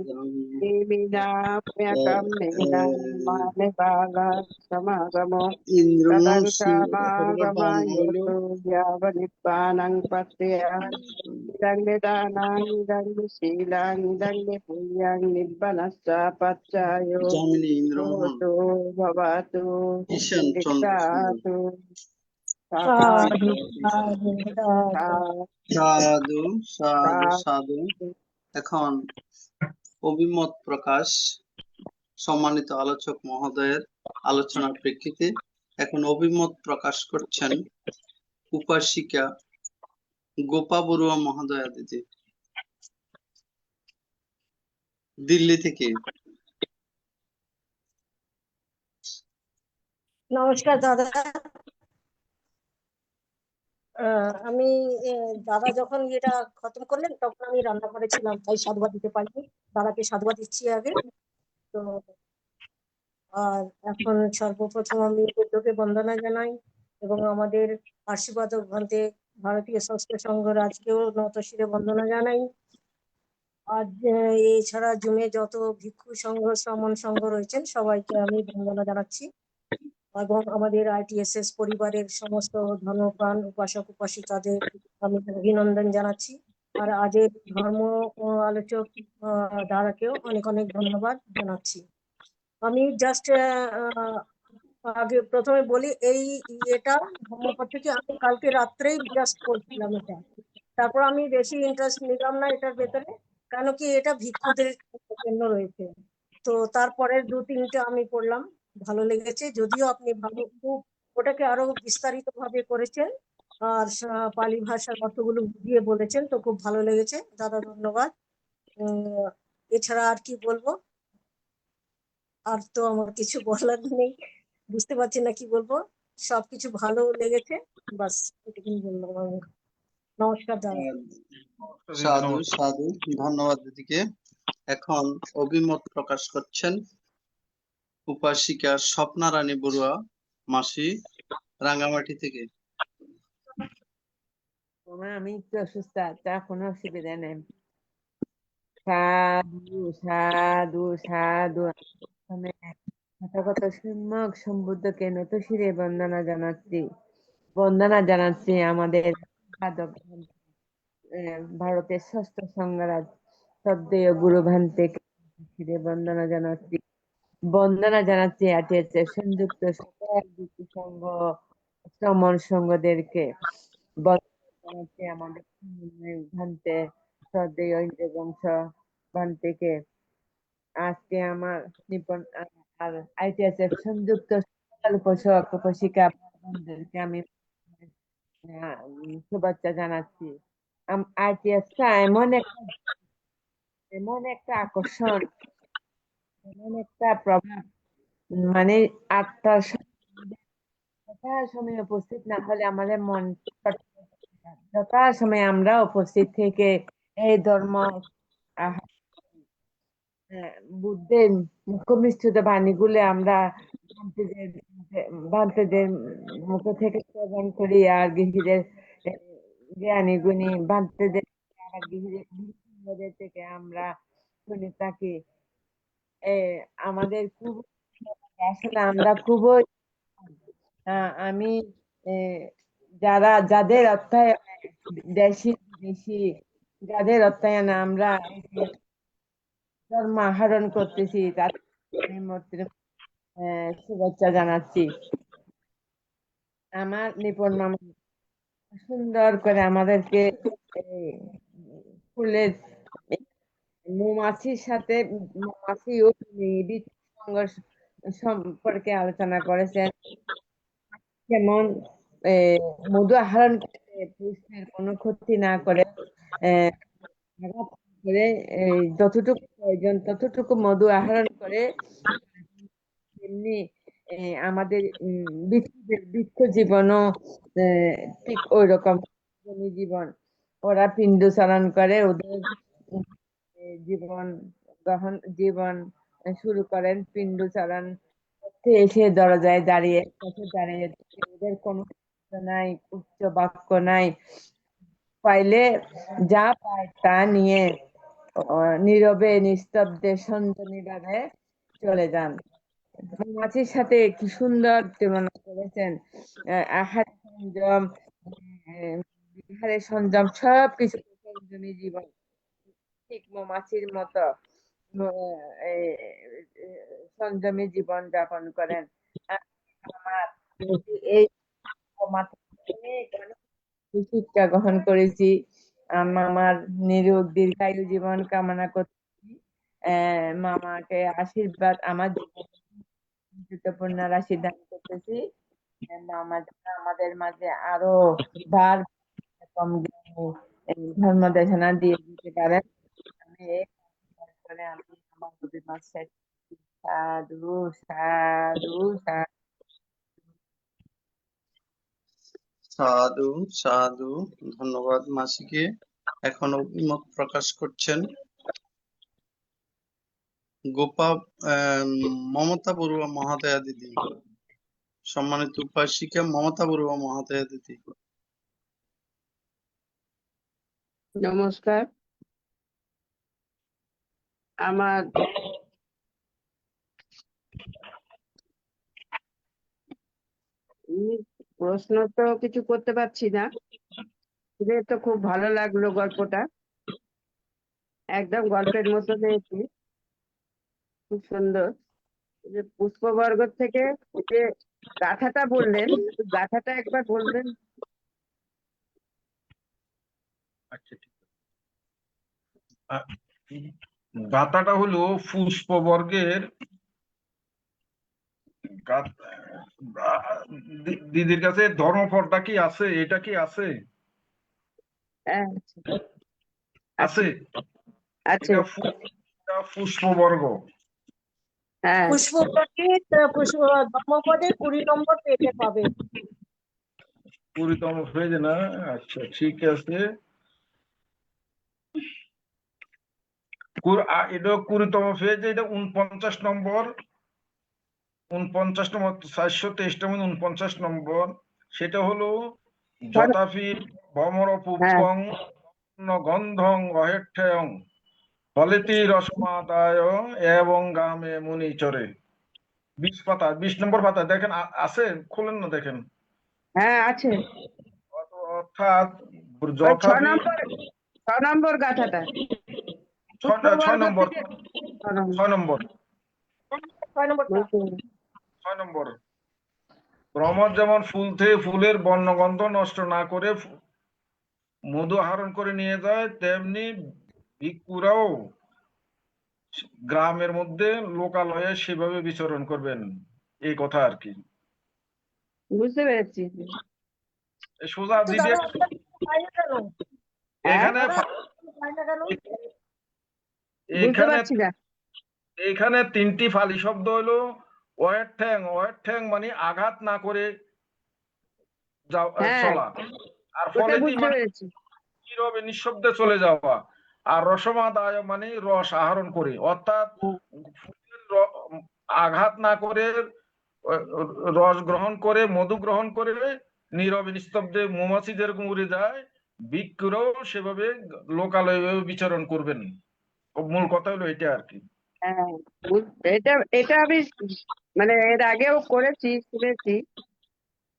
নিমিনাম্যকಂ নিমিনামানে বালা সমাগমো তদং সমাগমায়োতু यावनिप्पानं पत्या इदं निदानं इदं शीलं इदं पुण्यं निब्बनश्च पच्चायो भवतु भवतु दीक्षातु সাধু সাধু সাধু। এখন অভিমত প্রকাশ সম্মানিত আলোচক মহোদয়ের আলোচনার প্রেক্ষিতে এখন অভিমত প্রকাশ করছেন উপাসিকা গোপা বড়ুয়া মহাদয়া দিদি, দিল্লি থেকে। নমস্কার দাদা। আমি দাদা যখন এটা খতম করলেন তখন আমি রান্না করেছিলাম, তাই সাধুবাদ দিতে পারিনি। দাদাকে সাধুবাদ দিচ্ছি আগে। তো আর এখন সর্বপ্রথম আমি বুদ্ধকে বন্দনা জানাই এবং আমাদের আশীর্বাদ গ্রন্থে ভারতীয় ষষ্ঠ সংঘ রাজকেও নত শিরে বন্দনা জানাই। আর এছাড়া জুমে যত ভিক্ষু সংঘ শ্রমণ সংঘ রয়েছেন সবাইকে আমি বন্দনা জানাচ্ছি এবং আমাদের আইটিএসএস পরিবারের সমস্ত ধর্মপ্রাণ উপাসক উপাসিকাদের আমি অভিনন্দন জানাচ্ছি। আর আজের ধর্ম আলোচক দ্বারাকেও অনেক অনেক ধন্যবাদ জানাচ্ছি। আমি জাস্ট আগে প্রথমে বলি এটা ধর্মপদ থেকে আমি কালকে রাত্রেই জাস্ট করছিলাম এটা, তারপর আমি বেশি ইন্টারেস্ট নিলাম না এটার ভেতরে, কেন কি এটা ভিক্ষুদের জন্য রয়েছে। তো তারপরের 2-3টে আমি পড়লাম, ভালো লেগেছে। যদিও আপনি ভালো খুব ওটাকে আরো বিস্তারিত ভাবে করেছেন আর পালি ভাষার অর্থগুলো বুঝিয়ে বলেছেন, তো খুব ভালো লেগেছে দাদা, ধন্যবাদ। এছাড়া আর কি বলবো, আর তো আমার কিছু বলার নেই, বুঝতে পারছি না কি বলবো। সবকিছু ভালো লেগেছে, বাস এটুকুই বললাম আমি। নমস্কার দাদা। সাধু সাধু, ধন্যবাদ দিদিকে। এখন অভিমত প্রকাশ করছেন উপাসিকা স্বপ্না রানী বড়ুয়া মাসি, রাঙ্গামাটি থেকে। আমি একটু অসুস্থ, তা কোনো অসুবিধা নেই। সাধু সাধু সাধু। আমি তথাগত সম্যক সম্বুদ্ধকে নত শিরে বন্দনা জানাচ্ছি। বন্দনা জানাচ্ছি আমাদের সাধক ভারতের ষষ্ঠ সংঘরাজ শ্রদ্ধেয় গুরু ভান্তেকে শিরে বন্দনা জানাচ্ছি। বন্দনা জানাচ্ছি আটিএসএ সংযুক্ত সকল ব্যক্তি সংঘ শ্রমণ সংঘদেরকে। বন্দনা জানাচ্ছি আমাদের ভান্তে শ্রদ্ধেয় ইন্দ্রবংশ ভান্তেকে। আজকে আমার নিপন আর আইটিএসএফ সংযুক্ত সকল উপাসক উপাসিকা ভাইদেরকে আমি শুভেচ্ছা জানাচ্ছি। আইটিএসটা এমন একটা আকর্ষণ, এমন একটা প্রভাব, মানে আটটার সময় উপস্থিত না হলে আমাদের মন সময় আমরা উপস্থিত থেকে এই ধর্ম বুদ্ধের মুখনিষ্ঠিত বাণীগুলো আমরা ভান্তেদের মুখ থেকে শ্রবণ করি, আর গৃহীদের জ্ঞানী গুণী ভান্তেদের গৃহীদের থেকে আমরা শুনে থাকি। আমাদের খুব আসলে আমরা খুবই আমি যাদের অর্থায়ন দেশি বিদেশি যাদের অর্থায়ন আমরা ধর্ম আহরণ করতেছি তাদের শুভেচ্ছা জানাচ্ছি। আমার নিপুণ মামা সুন্দর করে আমাদেরকে ফুলের মৌমাছির সাথে মৌমাছি ও বীজ সম্পর্কে আলোচনা করেছেন। যেমন মধু আহরণ করতে পুষ্পের কোনো ক্ষতি না করে যতটুকু প্রয়োজন ততটুকু মধু আহরণ করে, তেমনি আমাদের বৃক্ষ জীবনও ঠিক ওই রকম জীবন। ওরা পিণ্ড চালন করে, ওদের জীবন শুরু করেন পিণ্ড চালন এসে দরজায় দাঁড়িয়ে ওদের কোনো নাই, উচ্চ বাক্য নাই, পাইলে যা পায় তা নিয়ে নীরবে নিস্তব্ধে সঞ্জনী ভাবে চলে যান। মাছির সাথে কি সুন্দর তুলনা করেছেন। আহারের সংযম সবকিছু সংযমী জীবন, ঠিক মৌমাছির মতো সংযমী জীবন যাপন করেন। আমার এই শিক্ষা গ্রহণ করেছি। মামার নিরোগ দীর্ঘায়ু জীবন কামনা করছি। মামাকে আশীর্বাদ আমার গুরুত্বপূর্ণ রাশি দান করতেছি। মামা আমাদের মাঝে আরো বার ধর্ম দেশনা দিয়ে দিতে পারেন। আমি আমার সাধু সাধু সাধু সাধু। ধন্যবাদ মাসিকে। এখন অভিমত প্রকাশ করছেন মমতা বড়ুয়া মহাদয়া দিদি। সম্মানিত উপাসিকা মমতা বড়ুয়া মহাদয়া দিদি। নমস্কার। আমার প্রশ্ন তো কিছু করতে পারছি না, তো খুব ভালো লাগলো গল্পটা, একদম গল্পের মতো হয়েছে, খুব সুন্দর। যে পুষ্পবর্গ থেকে যে গাথাটা বললেন, গাথাটা একবার বলবেন? আচ্ছা, ঠিক আছে। গাথাটা হলো পুষ্পবর্গের দিদির কাছে ধর্মফলটা কি আছে? এটা কি আছে? আছে। আছে। এটা পুষ্পবর্গ। হ্যাঁ, ধর্মপদে 20 নম্বর পেজে পাবে। 20তম পেজে না? আচ্ছা, ঠিক আছে। এটা 20তম পেজ, এটা 49 নম্বর, 423টার মধ্যে 49 নম্বর। সেটা হলো যথাপি ভমর হ্যাঁ পুষ্পং গন্ধং অহেঠ্যং ফলেতি রসমাদায় এবং গামে মুনি চরে। 20 নম্বর পাতা দেখেন, আছে, খুলেন না, দেখেন। হ্যাঁ আছে, অর্থাৎ ওই ছ যথাপি নম্বর গাথাটা 6 নম্বর, থেকে 6 নম্বর, 6 নম্বরটা 6 নম্বর। ভ্রমর যেমন ফুল থেকে ফুলের বর্ণগন্ধ নষ্ট না করে মধু আহরণ করে নিয়ে যায়, তেমনি ভিক্ষুরাও গ্রামের মধ্যে লোকালয়ে সেভাবে বিচরণ করবেন, এই কথা আর কি। বুঝতে পেরেছি। সোজা তো দিদি দাদা আপনারা পাই না কেন? এখানে দাদা পাই না কেন? বুঝতে এখানে পারছি না। এখানে 3টি ফালি শব্দ হলো ওয়েট ঠ্যাং মানে আঘাত না করে হ্যাঁ চলা, আর ওটা ফলেতি বুঝতে মানে পেরেছি। নীরবে নিঃশব্দে চলে যাওয়া, আর রসমাদায় মানে রস আহরণ করে, অর্থাৎ ফুলের আঘাত না করে রস গ্রহণ করে, মধু গ্রহণ করে নীরবে নিস্তব্ধে মৌমাছি যেরকম উড়ে যায়, ভিক্ষুরাও সেভাবে লোকালয়ে বিচরণ করবেন। মূল কথা হলো এটা আর কি। হ্যাঁ এটা এটা আমি মানে এর আগেও করেছি, শুনেছি,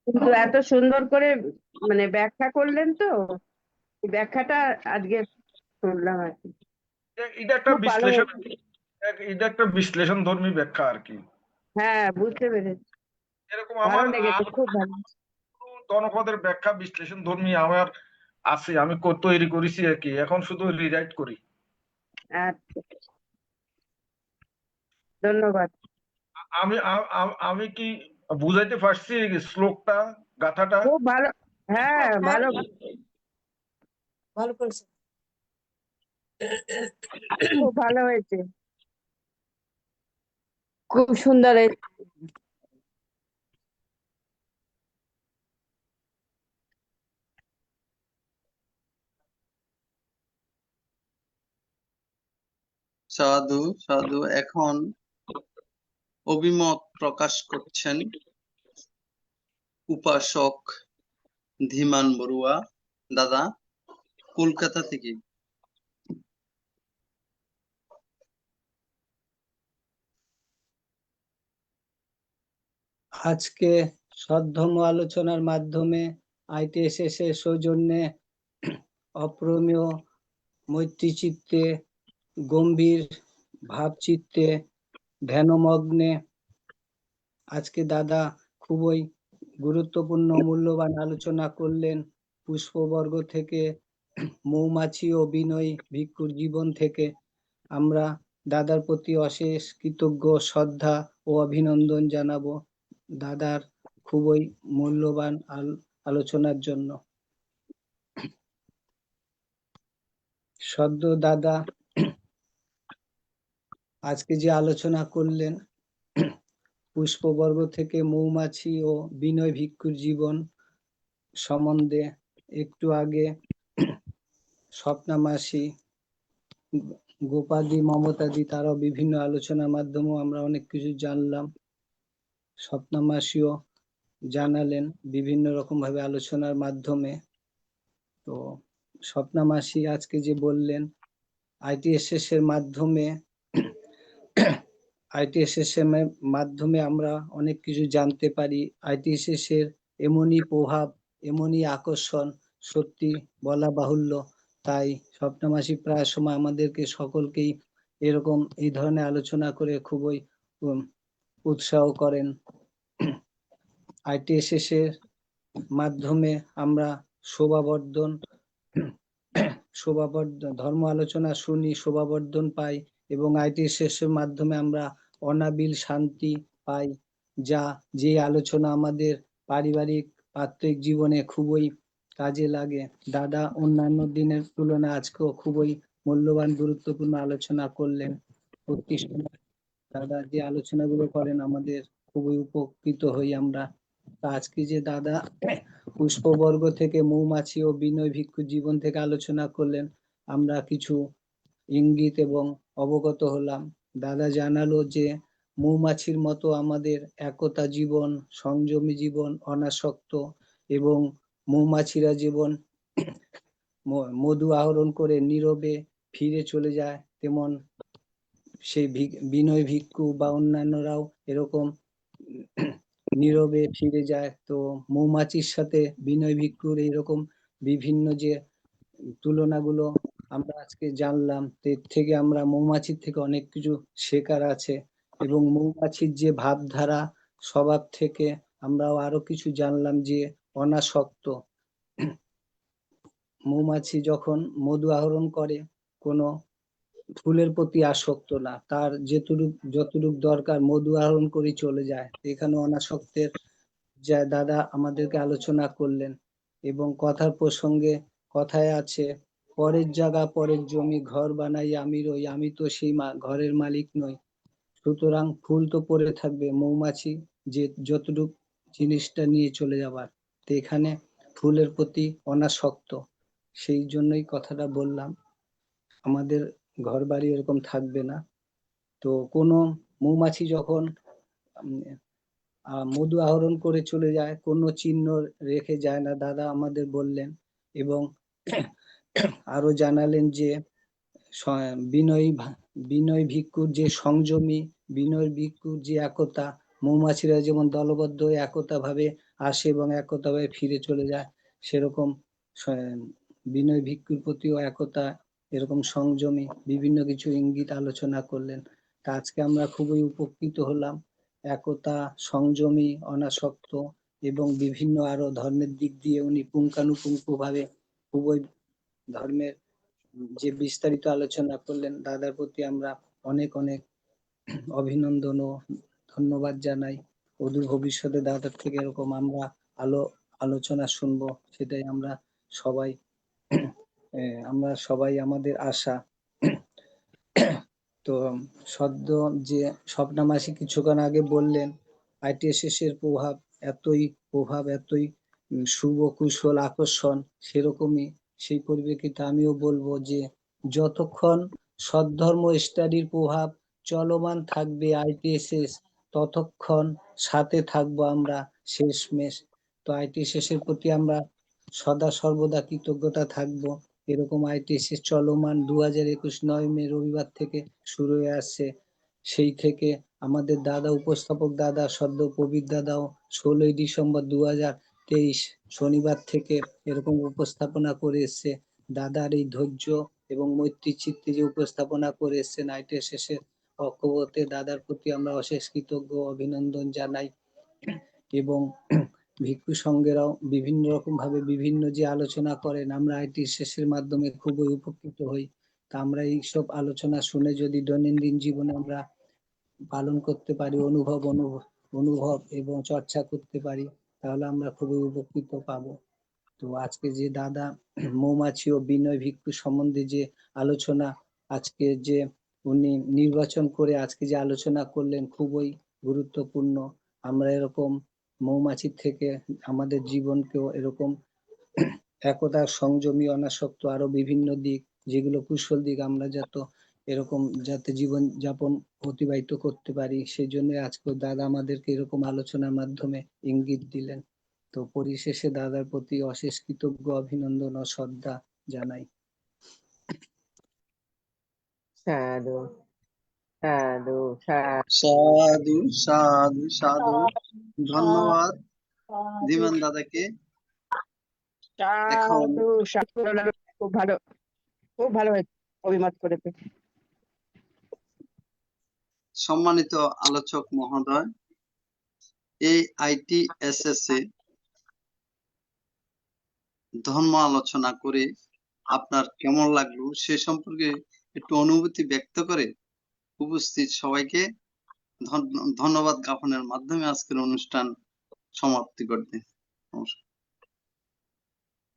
কিন্তু এত সুন্দর করে মানে ব্যাখ্যা করলেন তো, এই ব্যাখ্যাটা আজকে শুনলাম আর কি। এটা একটা খুব ভালো বিশ্লেষণ, হয়েছে। এটা একটা বিশ্লেষণ ধর্মী ব্যাখ্যা আর কি। হ্যাঁ বুঝতে পেরেছি, এরকম ভালো আমার লেগেছে, খুব ভালো। জনপদের ব্যাখ্যা বিশ্লেষণ ধর্মী আমার আছে, আমি তৈরি করেছি আর কি, এখন শুধু রিরাইট করি। আচ্ছা, ধন্যবাদ। আমি কি বুঝাইতে পারছি এই শ্লোকটা, গাথাটা? খুব ভালো, হ্যাঁ হ্যাঁ ভালো, ভালো করেছে। খুব ভালো হয়েছে, খুব সুন্দর হয়েছে। সাধু সাধু। এখন অভিমত প্রকাশ করছেন উপাসক ধীমান বড়ুয়া দাদা, কলকাতা থেকে। আজকে সদ্ধর্ম আলোচনার মাধ্যমে ITSS এর সৌজন্যে অপ্রমেয় মৈত্রী চিত্তে, গম্ভীর ভাবচিত্তে, ধ্যানমগ্নে আজকে দাদা খুবই গুরুত্বপূর্ণ মূল্যবান আলোচনা করলেন। পুষ্পবর্গ থেকে, মৌমাছি ও বিনয়ী ভিক্ষুর জীবন থেকে। আমরা দাদার প্রতি অশেষ কৃতজ্ঞ, শ্রদ্ধা ও অভিনন্দন জানাবো দাদার খুবই মূল্যবান আলোচনার জন্য। সদ্য দাদা আজকে যে আলোচনা করলেন পুষ্পবর্গ থেকে মৌমাছি ও বিনয় ভিক্ষুর জীবন সম্বন্ধে, একটু আগে স্বপ্না মাসি, গোপাদি, মমতাদি তারাও বিভিন্ন আলোচনার মাধ্যমেও আমরা অনেক কিছু জানলাম। স্বপ্না মাসিও জানালেন বিভিন্ন রকম ভাবে আলোচনার মাধ্যমে। তো স্বপ্না মাসি আজকে যে বললেন ITSS এর মাধ্যমে, ITSS এর মাধ্যমে আমরা অনেক কিছু জানতে পারি। ITSS এর এমনই প্রভাব, এমনই আকর্ষণ, সত্যি বলা বাহুল্য। তাই স্বপ্না মাসি প্রায় সময় আমাদেরকে সকলকেই এরকম এই ধরনের আলোচনা করে খুবই উৎসাহ করেন। ITSS এর মাধ্যমে আমরা শোভাবর্ধন ধর্ম আলোচনা শুনি, শোভাবর্ধন পাই, এবং ITSS এর মাধ্যমে আমরা অনাবিল শান্তি পাই, যা যে আলোচনা আমাদের পারিবারিক পাত্রিক জীবনে খুবই কাজে লাগে। দাদা অন্যান্য দিনের তুলনায় আজকেও খুবই মূল্যবান গুরুত্বপূর্ণ আলোচনা করলেন। প্রতি সময় দাদা যে আলোচনাগুলো করেন আমাদের খুবই উপকৃত হই আমরা। আজকে যে দাদা পুষ্পবর্গ থেকে মৌমাছি ও বিনয় ভিক্ষু জীবন থেকে আলোচনা করলেন, আমরা কিছু ইঙ্গিত এবং অবগত হলাম। দাদা জানালো যে মৌমাছির মতো আমাদের একতা জীবন, সংযমী জীবন, অনাসক্ত এবং মৌমাছিরা জীবন মধু আহরণ করে নীরবে ফিরে চলে যায়, তেমন সেই বিনয় ভিক্ষু বা অন্যান্যরাও এরকম নীরবে ফিরে যায়। তো মৌমাছির সাথে বিনয় ভিক্ষুর এইরকম বিভিন্ন যে তুলনাগুলো আমরা আজকে জানলাম, এর থেকে আমরা মৌমাছির থেকে অনেক কিছু শেখার আছে এবং মৌমাছির যে ভাবধারা স্বভাব থেকে আমরাও আরো কিছু জানলাম যে অনাসক্ত। মৌমাছি যখন মধু আহরণ করে কোনো ফুলের প্রতি আসক্ত না, তার যতটুক দরকার মধু আহরণ করে চলে যায়। এখানে অনাসক্তের যা দাদা আমাদেরকে আলোচনা করলেন এবং কথার প্রসঙ্গে কথায় আছে, পরের জায়গা পরের জমি ঘর বানাই আমি রই, আমি তো সেই ঘরের মালিক নই। সুতরাং ফুল তো পড়ে থাকবে, মৌমাছি যে যতটুক জিনিসটা নিয়ে চলে যাবার। তো এখানে ফুলের প্রতি অনাসক্ত, সেই জন্যই কথাটা বললাম। আমাদের ঘর বাড়ি এরকম থাকবে না। তো কোনো মৌমাছি যখন মধু আহরণ করে চলে যায়, কোনো চিহ্ন রেখে যায় না, দাদা আমাদের বললেন। এবং আরো জানালেন যে বিনয় ভিক্ষুর যে সংযমী, বিনয় ভিক্ষুর যে একতা, মৌমাছিরা যেমন দলবদ্ধ হয়ে একতা ভাবে আসে এবং একতা ভাবে ফিরে চলে যায়, সেরকম বিনয় ভিক্ষুর প্রতিও একতা, এরকম সংযমী বিভিন্ন কিছু ইঙ্গিত আলোচনা করলেন। তা আজকে আমরা খুবই উপকৃত হলাম। একতা, সংযমী, অনাসক্ত এবং বিভিন্ন আরো ধর্মের দিক দিয়ে উনি পুঙ্খানুপুঙ্খ ভাবে খুবই ধর্মের যে বিস্তারিত আলোচনা করলেন, দাদার প্রতি আমরা অনেক অনেক অভিনন্দন ও ধন্যবাদ জানাই। অদূর ভবিষ্যতে দাদার থেকে এরকম আমরা আলোচনা শুনবো, সেটাই আমরা সবাই আমাদের আশা। তো সদ্য যে স্বপ্না মাসি কিছুক্ষণ আগে বললেন, ITSS এর প্রভাব এতই শুভ, কুশল, আকর্ষণ, সেরকমই সেই পরিপ্রেক্ষিতে আমিও বলবো যে যতক্ষণ সদ্ধর্ম স্টাডির প্রভাব চলমান থাকবে ITSS, ততক্ষণ সাথে থাকবো আমরা শেষমেশ। তো ITSS এর প্রতি আমরা সদা সর্বদা কৃতজ্ঞতা থাকবো। এরকম ITSS চলমান 2021 9 মে রবিবার থেকে শুরু হয়ে আসছে। সেই থেকে আমাদের দাদা, উপস্থাপক দাদা, সদ্য প্রবীর দাদাও 16ই ডিসেম্বর 2023 শনিবার থেকে এরকম উপস্থাপনা করে এসছে। দাদার এই ধৈর্য এবং মৈত্রী চিত্তে যে উপস্থাপনা করে এসছেন ITSS এর পক্ষতে, দাদার প্রতি আমরা অশেষ কৃতজ্ঞ, অভিনন্দন জানাই। এবং ভিক্ষু সঙ্গেরাও বিভিন্ন রকম ভাবে বিভিন্ন যে আলোচনা করেন, আমরা ITSS এর মাধ্যমে খুবই উপকৃত হই। তা আমরা এইসব আলোচনা শুনে যদি দৈনন্দিন জীবনে আমরা পালন করতে পারি, অনুভব এবং চর্চা করতে পারি, তাহলে আমরা খুবই উপকৃত পাবো। তো আজকে যে দাদা মৌমাছি ও বিনয় ভিক্ষু সম্বন্ধে যে আলোচনা আজকে যে উনি নির্বাচন করে আজকে যে আলোচনা করলেন, খুবই গুরুত্বপূর্ণ। আমরা এরকম মৌমাছির থেকে আমাদের জীবনকেও এরকম একতা, সংযমী, অনাসক্ত আরো বিভিন্ন দিক, যেগুলো কুশল দিক, আমরা যাতে জীবন যাপন অতিবাহিত করতে পারি, সেই জন্য আজকে দাদা আমাদেরকে এরকম আলোচনার মাধ্যমে ইঙ্গিত দিলেন। তো পরিশেষে দাদার প্রতি অশেষ কৃতজ্ঞ, অভিনন্দন ও শ্রদ্ধা জানাই। সাধু সাধু সাধু। সাধু সাধু সাধু। ধন্যবাদ সাধু। ধীমান দাদাকে। এখন সাধু সাধু, খুব ভালো, খুব ভালো হয়েছে অভিমত করেছে। সম্মানিত আলোচক মহোদয়, এই ITSS এ ধর্ম আলোচনা করে আপনার কেমন লাগলো সে সম্পর্কে একটু অনুভূতি ব্যক্ত করে উপস্থিত সবাইকে ধন্যবাদ জ্ঞাপনের মাধ্যমে আজকের অনুষ্ঠান সমাপ্তি করতে। নমস্কার।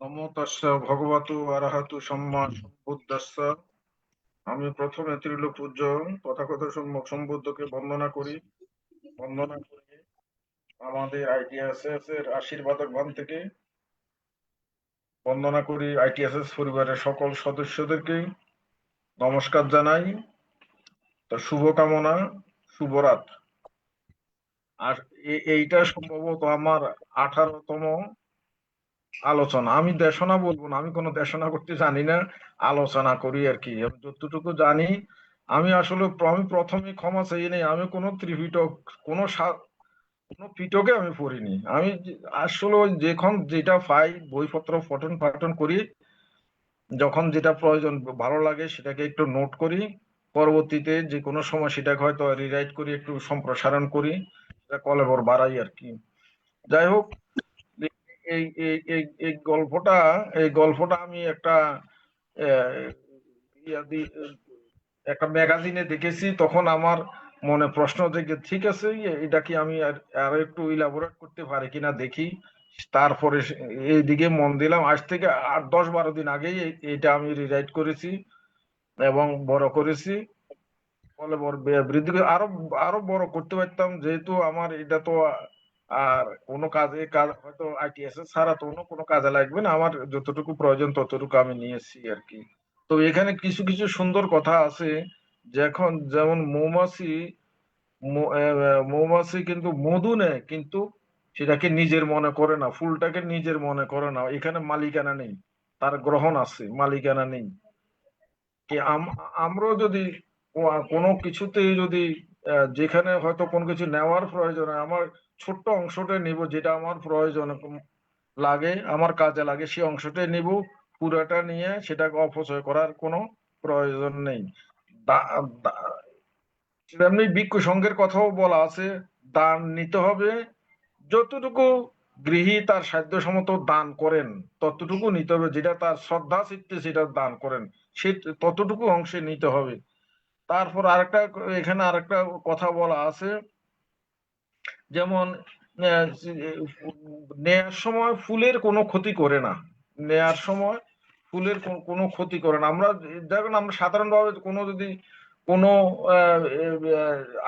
নমো তাস্য ভগবতু আরহাতু সম্মা সম্বুদ্ধাস্য। আমি প্রথমে ত্রিলোক পূজ্য তথাগত সম্যক সম্বুদ্ধকে বন্দনা করি আমাদের ITSS এর আশীর্বাদক বান থেকে বন্দনা করি ITSS পরিবারের সকল সদস্যদেরকে নমস্কার জানাই। তো শুভকামনা, শুভরাত। আর এইটা সম্ভবত আমার 18তম আলোচনা। আমি দেশনা বলবো না, আমি কোনো দেশনা করতে জানি না, আলোচনা করি আর কি। আমি যতটুকু জানি, আমি আসলে আমি প্রথমে ক্ষমা চাই নেই, আমি কোনো ত্রিপিটক কোনো কোনো পিটকে আমি পড়িনি। আমি আসলে ওই যখন যেটা পাই বইপত্র পঠন পাঠন করি, যখন যেটা প্রয়োজন ভালো লাগে সেটাকে একটু নোট করি, পরবর্তীতে যে কোনো সময় সেটাকে হয়তো রিরাইট করি, একটু সম্প্রসারণ করি, সেটা কলেবর বাড়াই আর কি। যাই হোক, এই এই এই এই গল্পটা আমি একটা একটা ম্যাগাজিনে দেখেছি। তখন আমার মনে প্রশ্ন থেকে ঠিক আছে, এটা কি আমি আর একটু ইলাবোরেট করতে পারি কিনা দেখি। তারপরে এইদিকে মন দিলাম। আজ থেকে 8-10-12 দিন আগেই এটা আমি রিরাইট করেছি এবং বড় করেছি। ফলে বৃদ্ধি করে আরো আরো বড় করতে পারতাম, যেহেতু আমার এটা তো আর কোনো কাজ হয়তো আইটিএসএস ছাড়া তো অন্য কোনো কাজে লাগবে না। আমার যতটুকু প্রয়োজন ততটুকু আমি নিয়েছি আর কি। তো এখানে কিছু কিছু সুন্দর কথা আছে। যেমন মৌমাছি কিন্তু মধু নেয়, কিন্তু সেটাকে নিজের মনে করে না, ফুলটাকে নিজের মনে করে না। এখানে মালিকানা নেই, তার গ্রহণ আছে, মালিকানা নেই। কি আমরাও যদি কোনো কিছুতেই যদি যেখানে হয়তো কোনো কিছু নেওয়ার প্রয়োজন হয়, আমার ছোট্ট অংশটাই নিব, যেটা আমার প্রয়োজন লাগে, আমার কাজে লাগে, সেই অংশটাই নিব। পুরোটা নিয়ে সেটাকে অপচয় করার কোনো প্রয়োজন নেই। তেমনি ভিক্ষু সংঘের কথাও বলা আছে, দান নিতে হবে যতটুকু গৃহী তার সাধ্যসম্মত দান করেন, ততটুকু নিতে হবে। যেটা তার শ্রদ্ধা চিত্তে সেটা দান করেন, সে ততটুকু অংশে নিতে হবে। তারপর এখানে আরেকটা কথা বলা আছে, যেমন নেয়ার সময় ফুলের কোনো ক্ষতি করে না। নেয়ার সময় ফুলের কোনো ক্ষতি করে না। আমরা দেখুন, আমরা সাধারণভাবে যদি কোনো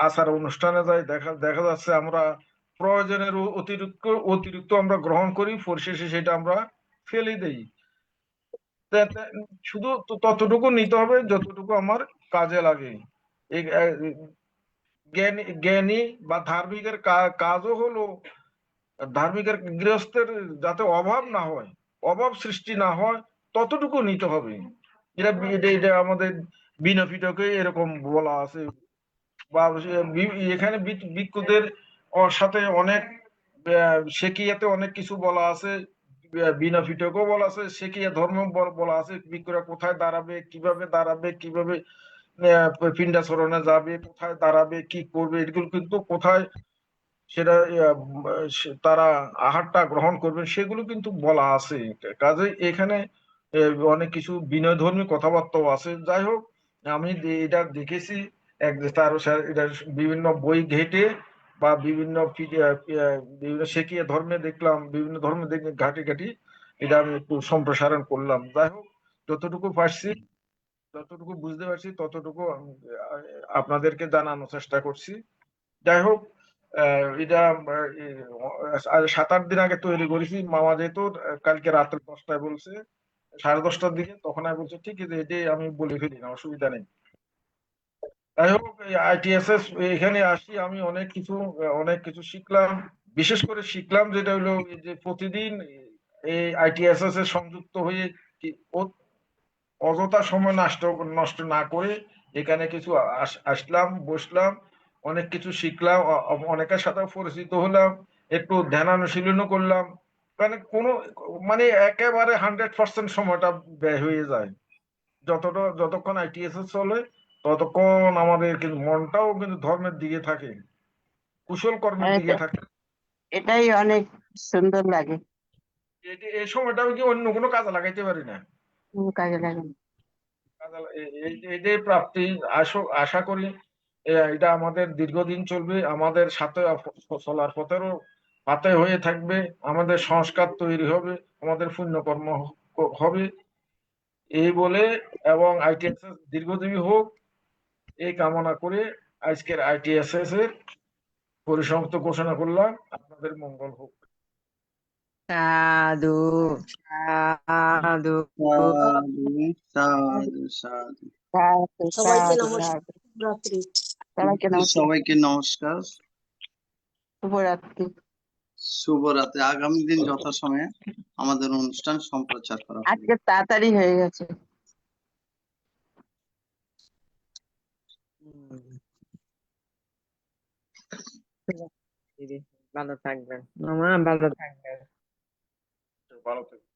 আচার অনুষ্ঠানে যাই, দেখা যাচ্ছে আমরা প্রয়োজনের অতিরিক্ত আমরা গ্রহণ করি, পরিশেষে সেটা আমরা ফেলে দেই। শুধু ততটুকু নিতে হবে যতটুকু আমার কাজে লাগে। এই জ্ঞানী বা ধার্মিকের কাজও হলো, ধার্মিকের গৃহস্থের যাতে অভাব না হয়, অভাব সৃষ্টি না হয়, ততটুকু নিতে হবে। এটা আমাদের বিনা পিটকে এরকম বলা আছে। বা এখানে ভিক্ষুদের সাথে অনেক সেকিয়াতে অনেক কিছু বলা আছে, বিনা পিটকেও বলা আছে, সেকিয়া ধর্ম বলা আছে। ভিক্ষুরা কোথায় দাঁড়াবে, কিভাবে পিণ্ডাচরণে যাবে, কোথায় দাঁড়াবে, কি করবে, এগুলো কিন্তু কোথায় সেটা তারা আহারটা গ্রহণ করবেন সেগুলো কিন্তু বলা আছে। কাজে এখানে অনেক কিছু বিনয়ধর্মী কথাবার্তাও আছে। যাই হোক, আমি এটা দেখেছি এটা বিভিন্ন বই ঘেটে বা বিভিন্ন সেকিয়া ধর্মে দেখলাম, বিভিন্ন ধর্মে ঘাটি এটা আমি একটু সম্প্রসারণ করলাম। যাই হোক, যতটুকু পারছি, যতটুকু বুঝতে পারছি, ততটুকু আপনাদেরকে জানানোর চেষ্টা করছি। যাই হোক, এটা 7-8 দিন আগে তৈরি করেছি। মামা যেহেতু কালকে রাত্রে 10টায় বলছে, 10:30টার দিকে, তখন আমি বলছি ঠিক আছে, এটাই আমি বলে ফেলি, না অসুবিধা নেই। যাই হোক, আইটিএসএস এখানে আসি, আমি অনেক কিছু শিখলাম। বিশেষ করে শিখলাম যেটা হলো যে প্রতিদিন এই আইটিএসএস এর সংযুক্ত হয়ে অযথা সময় নষ্ট না করে এখানে কিছু আসলাম, বসলাম, অনেক কিছু শিখলাম, অনেকের সাথে পরিচিত হলাম, একটু ধ্যানানুশীলনও করলাম। মানে একেবারে 100% সময়টা ব্যয় হয়ে যায়। যতক্ষণ আইটিএসএস চলে ততক্ষণ আমাদের কিন্তু মনটাও কিন্তু ধর্মের দিকে থাকে, কুশল কর্মের দিকে থাকে। এটাই অনেক সুন্দর লাগে। এই সময়টা আমি কি অন্য কোনো কাজে লাগাইতে পারি না। কাজে লাগে। এটাই প্রাপ্তি। আশা করি এটা আমাদের দীর্ঘদিন চলবে, আমাদের সাথে চলার পথেরও পাতে হয়ে থাকবে, আমাদের সংস্কার তৈরি হবে, আমাদের পুণ্যকর্ম হবে, এই বলে, এবং আইটিএসএস দীর্ঘজীবী হোক এই কামনা করে আজকের আইটিএসএস এর পরিসমাপ্তি ঘোষণা করলাম। আপনাদের মঙ্গল হোক। সাধু সাধু সাধু সাধু সাধু। সবাইকে সাধু নমস্কার, সাধু। রাত্রি। সবাইকে নমস্কার, সবাইকে নমস্কার, শুভরাত্রি। শুভরাত্রি। আগামী দিন যথাসময়ে আমাদের অনুষ্ঠান সম্প্রচার করা হবে। আজকে তাড়াতাড়ি হয়ে গেছে। ভালো থাকবেন মামা, ভালো থাকবেন। ভালো থেকো।